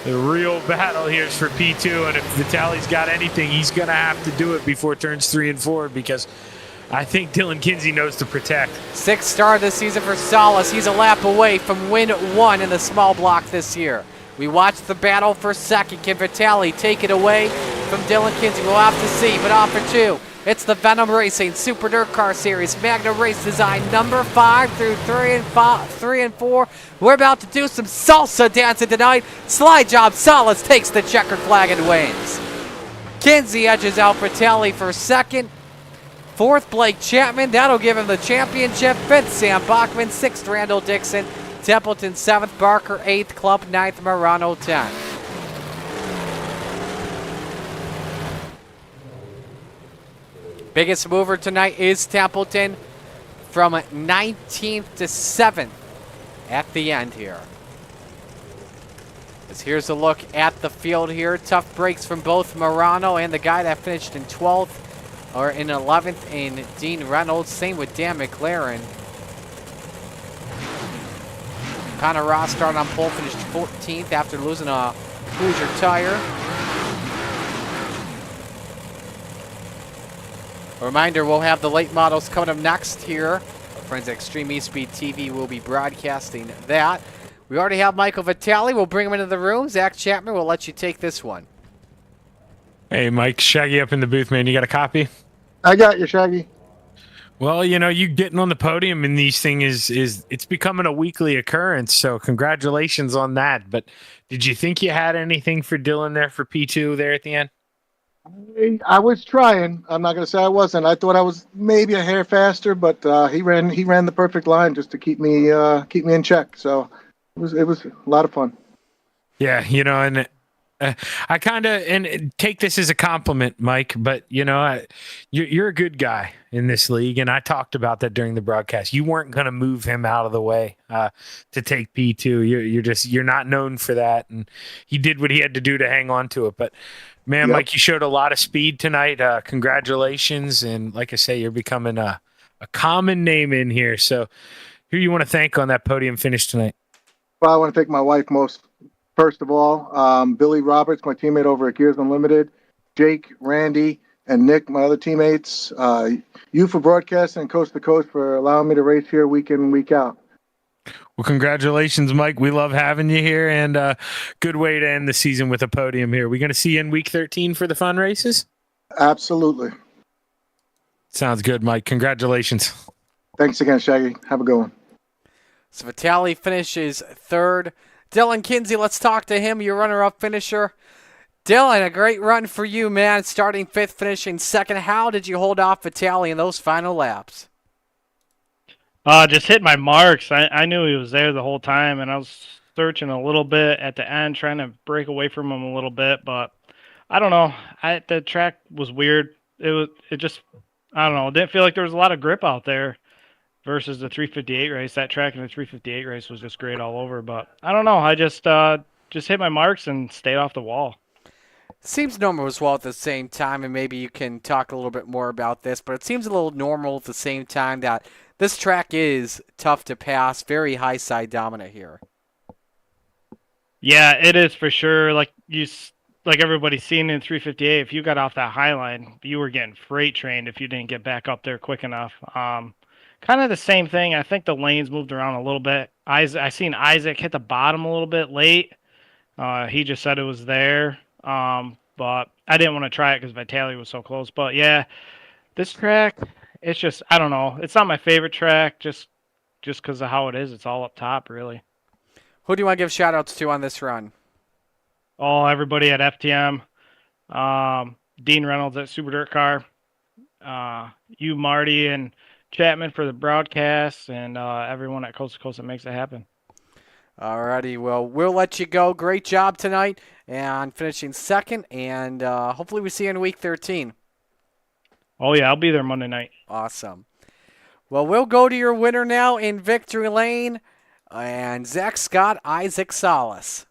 The real battle here is for P2, and if Vitale's got anything, he's going to have to do it before turns 3 and 4 because I think Dylan Kinsey knows to protect. 6th star this season for Salas. He's a lap away from win 1 in the small block this year. We watch the battle for 2nd. Can Vitale take it away from Dylan Kinsey? We'll have to see, but off for 2. It's the Venom Racing Super Dirt Car Series Magna Race Design number 5 through 3 and 4. We're about to do some salsa dancing tonight. Slide job. Salas takes the checkered flag and wins. Kinsey edges out Vitale for 2nd. 4th, Blake Chapman. That'll give him the championship. 5th, Sam Bachman. 6th, Randall Dixon. Templeton 7th, Barker 8th, Club 9th, Marano 10th. Biggest mover tonight is Templeton from 19th to 7th at the end here. As here's a look at the field here. Tough breaks from both Marano and the guy that finished in 12th or in 11th in Dean Reynolds. Same with Dan McLaren. Connor Ross started on pole, finished 14th after losing a Hoosier tire. A reminder, we'll have the late models coming up next here. Our friends at Extreme E-Speed TV will be broadcasting that. We already have Michael Vitale. We'll bring him into the room. Zach Chapman will let you take this one. Hey, Mike, Shaggy up in the booth, man. You got a copy? I got you, Shaggy. Well, you getting on the podium in these things is it's becoming a weekly occurrence. So congratulations on that. But did you think you had anything for Dylan there for P2 there at the end? I was trying. I'm not going to say I wasn't. I thought I was maybe a hair faster, but he ran the perfect line just to keep me in check. So it was a lot of fun. Yeah, and I kind of and take this as a compliment, Mike. But you're a good guy in this league, and I talked about that during the broadcast. You weren't going to move him out of the way to take P2. You're not known for that, and he did what he had to do to hang on to it. But man, Yep. Mike, you showed a lot of speed tonight. Congratulations, and like I say, you're becoming a common name in here. So, who you want to thank on that podium finish tonight? Well, I want to thank my wife first of all, Billy Roberts, my teammate over at Gears Unlimited, Jake, Randy, and Nick, my other teammates. You for broadcasting and Coast to Coast for allowing me to race here week in and week out. Well, congratulations, Mike. We love having you here, and good way to end the season with a podium here. We going to see you in week 13 for the fun races? Absolutely. Sounds good, Mike. Congratulations. Thanks again, Shaggy. Have a good one. So Vitali finishes third. Dylan Kinsey, let's talk to him, your runner-up finisher. Dylan, a great run for you, man. Starting fifth, finishing second. How did you hold off Vitali in those final laps? Just hit my marks. I knew he was there the whole time, and I was searching a little bit at the end, trying to break away from him a little bit, but I don't know. The track was weird. I don't know. It didn't feel like there was a lot of grip out there versus the 358 race. That track in the 358 race was just great all over, but I don't know. I just hit my marks and stayed off the wall. Seems normal as well at the same time, and maybe you can talk a little bit more about this, but it seems a little normal at the same time that this track is tough to pass, very high side dominant here. Yeah, it is for sure. Like everybody's seen in 358, if you got off that high line, you were getting freight trained if you didn't get back up there quick enough. Kind of the same thing. I think the lanes moved around a little bit. I seen Isaac hit the bottom a little bit late. He just said it was there. But I didn't want to try it because Vitali was so close. But yeah, this track, it's just, I don't know. It's not my favorite track just because of how it is. It's all up top, really. Who do you want to give shout-outs to on this run? Oh, everybody at FTM. Dean Reynolds at Super Dirt Car. You, Marty, and Chapman for the broadcast, and everyone at Coast to Coast that makes it happen. Alrighty, well, we'll let you go. Great job tonight and finishing second, and hopefully we see you in week 13. Oh, yeah, I'll be there Monday night. Awesome. Well, we'll go to your winner now in Victory Lane, and Zach Scott, Isaac Salas.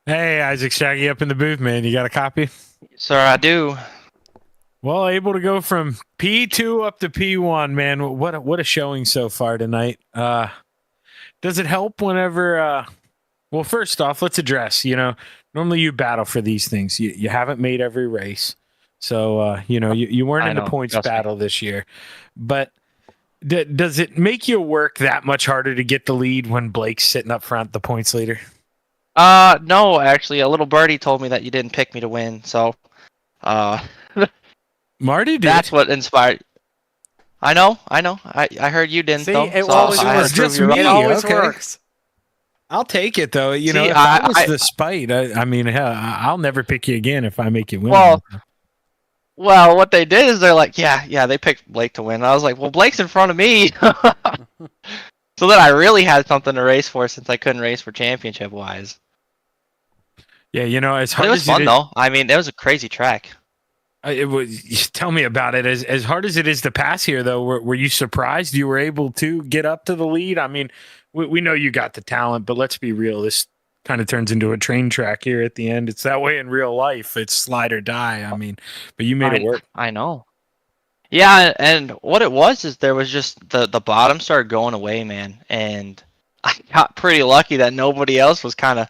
Hey, Isaac Shaggy up in the booth, man. You got a copy? Sir, I do. Well, able to go from P2 up to P1, man. What a showing so far tonight. Does it help whenever well, first off, let's address, normally you battle for these things. You haven't made every race. So, you weren't in the points battle this year. But does it make you work that much harder to get the lead when Blake's sitting up front, the points leader? No, actually, a little birdie told me that you didn't pick me to win. So, Marty did. That's what inspired. I know. I heard you didn't. See, though, it so always I works. just me. It always Okay. works. I'll take it though. See, if that was the spite, I mean, hell, I'll never pick you again if I make you win. Well, what they did is they're like, yeah, they picked Blake to win. And I was like, well, Blake's in front of me. So then I really had something to race for since I couldn't race for championship wise. Yeah, as But hard it was as fun though. I mean, it was a crazy track. It was. Tell me about it. As hard as it is to pass here, though, were you surprised you were able to get up to the lead? I mean, we know you got the talent, but let's be real. This kind of turns into a train track here at the end. It's that way in real life. It's slide or die. I mean, but you made it work. I know. Yeah, and what it was is there was just the bottom started going away, man, and I got pretty lucky that nobody else was kind of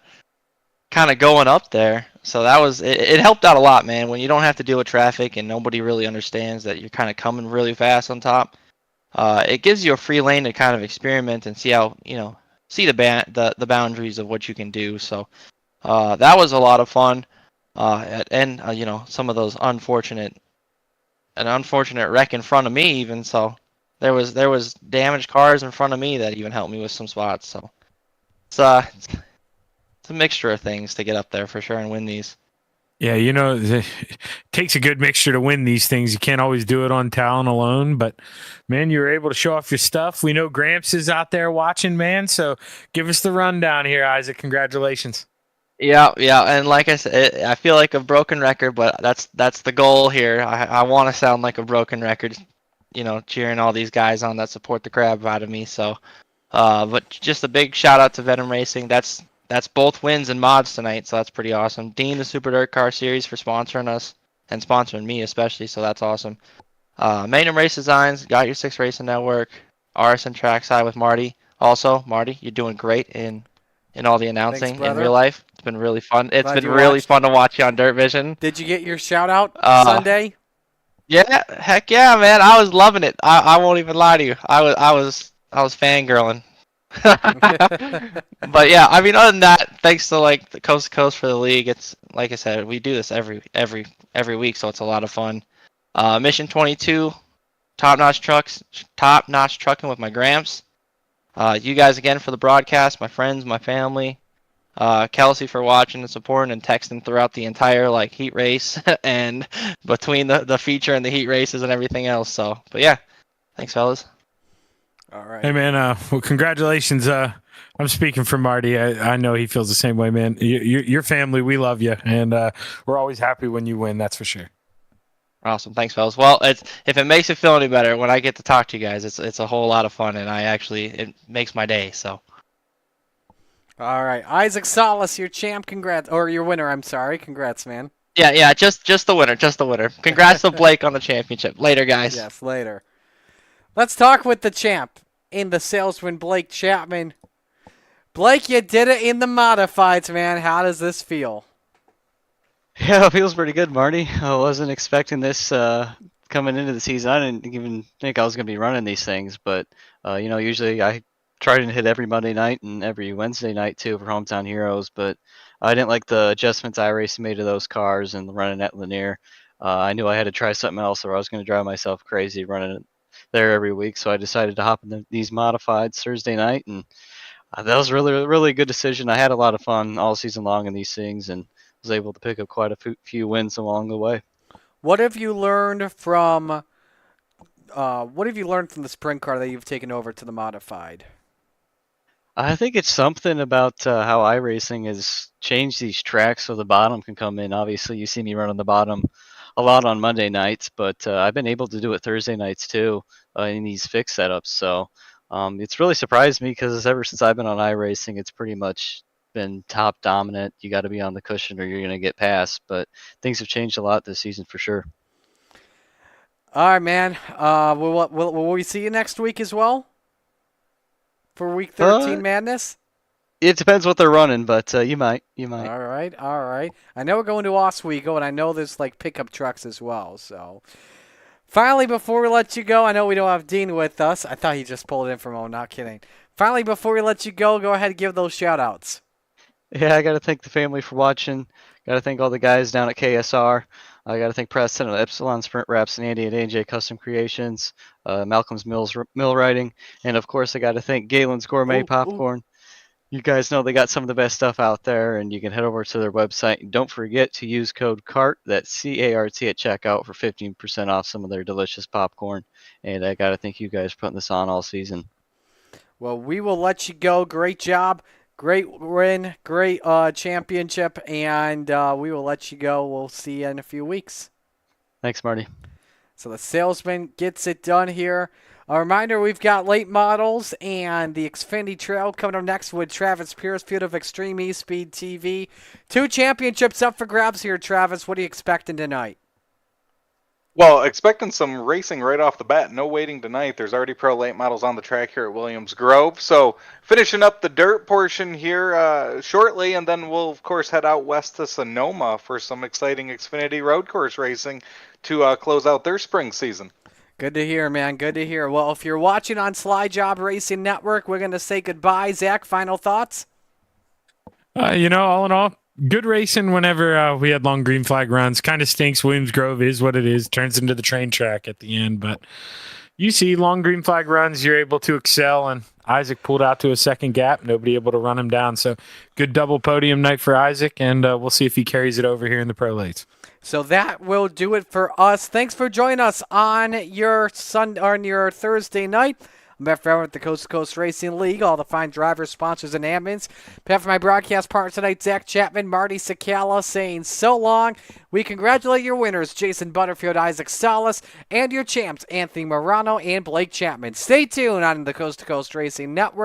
going up there. So that was it helped out a lot, man. When you don't have to deal with traffic and nobody really understands that you're kind of coming really fast on top, it gives you a free lane to kind of experiment and see how see the boundaries of what you can do. So that was a lot of fun, and some of those unfortunate wreck in front of me even. So there was damaged cars in front of me that even helped me with some spots. So it's a mixture of things to get up there for sure and win these. Yeah, it takes a good mixture to win these things. You can't always do it on talent alone, but man, you were able to show off your stuff. We know Gramps is out there watching, man. So give us the rundown here, Isaac. Congratulations. Yeah, and like I said, I feel like a broken record, but that's the goal here. I want to sound like a broken record, cheering all these guys on that support the crap out of me. So, but just a big shout out to Venom Racing. That's both wins and mods tonight, so that's pretty awesome. Dean, the Super Dirt Car Series, for sponsoring us and sponsoring me especially, so that's awesome. Magnum Race Designs, Got Your Six Racing Network, RSN Trackside with Marty. Also, Marty, you're doing great in all the announcing in real life. It's been really fun. It's Glad been you really watched. fun to watch you on Dirt Vision. Did you get your shout out Sunday? Yeah, heck yeah, man. I was loving it. I won't even lie to you. I was fangirling. But yeah, I mean, other than that, thanks to like the Coast to Coast for the league. It's like I said, we do this every week, so it's a lot of fun. Mission 22, top notch trucking with my Gramps. You guys again for the broadcast, my friends, my family. Kelsey for watching and supporting and texting throughout the entire heat race and between the feature and the heat races and everything else. So, but yeah, thanks fellas. All right. Hey man, well, congratulations. I'm speaking for Marty. I know he feels the same way, man. Your family, we love you, and we're always happy when you win. That's for sure. Awesome, thanks fellas. Well, if it makes it feel any better, when I get to talk to you guys, it's a whole lot of fun, and it makes my day. So. All right, Isaac Salas, your champ. Congrats, or your winner. I'm sorry. Congrats, man. Yeah, just the winner, Congrats to Blake on the championship. Later, guys. Yes, later. Let's talk with the champ in the salesman, Blake Chapman. Blake, you did it in the modifieds, man. How does this feel? Yeah, it feels pretty good, Marty. I wasn't expecting this coming into the season. I didn't even think I was going to be running these things, but usually I try to hit every Monday night and every Wednesday night too for Hometown Heroes, but I didn't like the adjustments iRacing made to those cars and running at Lanier. I knew I had to try something else or I was going to drive myself crazy running it there every week, so I decided to hop in these modifieds Thursday night, and that was really, really good decision. I had a lot of fun all season long in these things and was able to pick up quite a few wins along the way. What have you learned from the sprint car that you've taken over to the modified? I think it's something about how iRacing has changed these tracks so the bottom can come in. Obviously, you see me run on the bottom a lot on Monday nights, but I've been able to do it Thursday nights too in these fixed setups. So it's really surprised me because ever since I've been on iRacing, it's pretty much been top dominant. You got to be on the cushion or you're going to get past. But things have changed a lot this season for sure. All right, man. Will we see you next week as well? For week 13 madness? It depends what they're running, but you might. All right. I know we're going to Oswego, and I know there's pickup trucks as well. So, finally, before we let you go, I know we don't have Dean with us. I thought he just pulled it in from not kidding. Finally, before we let you go ahead and give those shout-outs. Yeah, I got to thank the family for watching. Got to thank all the guys down at KSR. I got to thank Preston at Epsilon Sprint Wraps and Andy at AJ Custom Creations, Malcolm's Mill Writing, and of course I got to thank Galen's Gourmet Popcorn. You guys know they got some of the best stuff out there, and you can head over to their website. And don't forget to use code CART, that's C-A-R-T, at checkout for 15% off some of their delicious popcorn. And I got to thank you guys for putting this on all season. Well, we will let you go. Great job. Great win, great championship, and we will let you go. We'll see you in a few weeks. Thanks, Marty. So the salesman gets it done here. A reminder, we've got late models and the Xfinity Trail coming up next with Travis Piercefield of Extreme eSpeed TV. 2 championships up for grabs here, Travis. What are you expecting tonight? Well, expecting some racing right off the bat. No waiting tonight. There's already pro late models on the track here at Williams Grove. So finishing up the dirt portion here shortly, and then we'll, of course, head out west to Sonoma for some exciting Xfinity road course racing to close out their spring season. Good to hear, man. Good to hear. Well, if you're watching on Sly Job Racing Network, we're going to say goodbye. Zach, final thoughts? All in all, good racing whenever we had long green flag runs. Kind of stinks. Williams Grove is what it is. Turns into the train track at the end. But, you see long green flag runs, you're able to excel, and Isaac pulled out to a second gap. Nobody able to run him down. So good double podium night for Isaac, and we'll see if he carries it over here in the pro lates. So that will do it for us. Thanks for joining us on your Thursday night. I'm Matt Farrell with the Coast to Coast Racing League, all the fine drivers, sponsors, and admins. Behalf of my broadcast partner tonight, Zach Chapman, Marty Sakala, saying so long. We congratulate your winners, Jason Butterfield, Isaac Salas, and your champs, Anthony Morano and Blake Chapman. Stay tuned on the Coast to Coast Racing Network.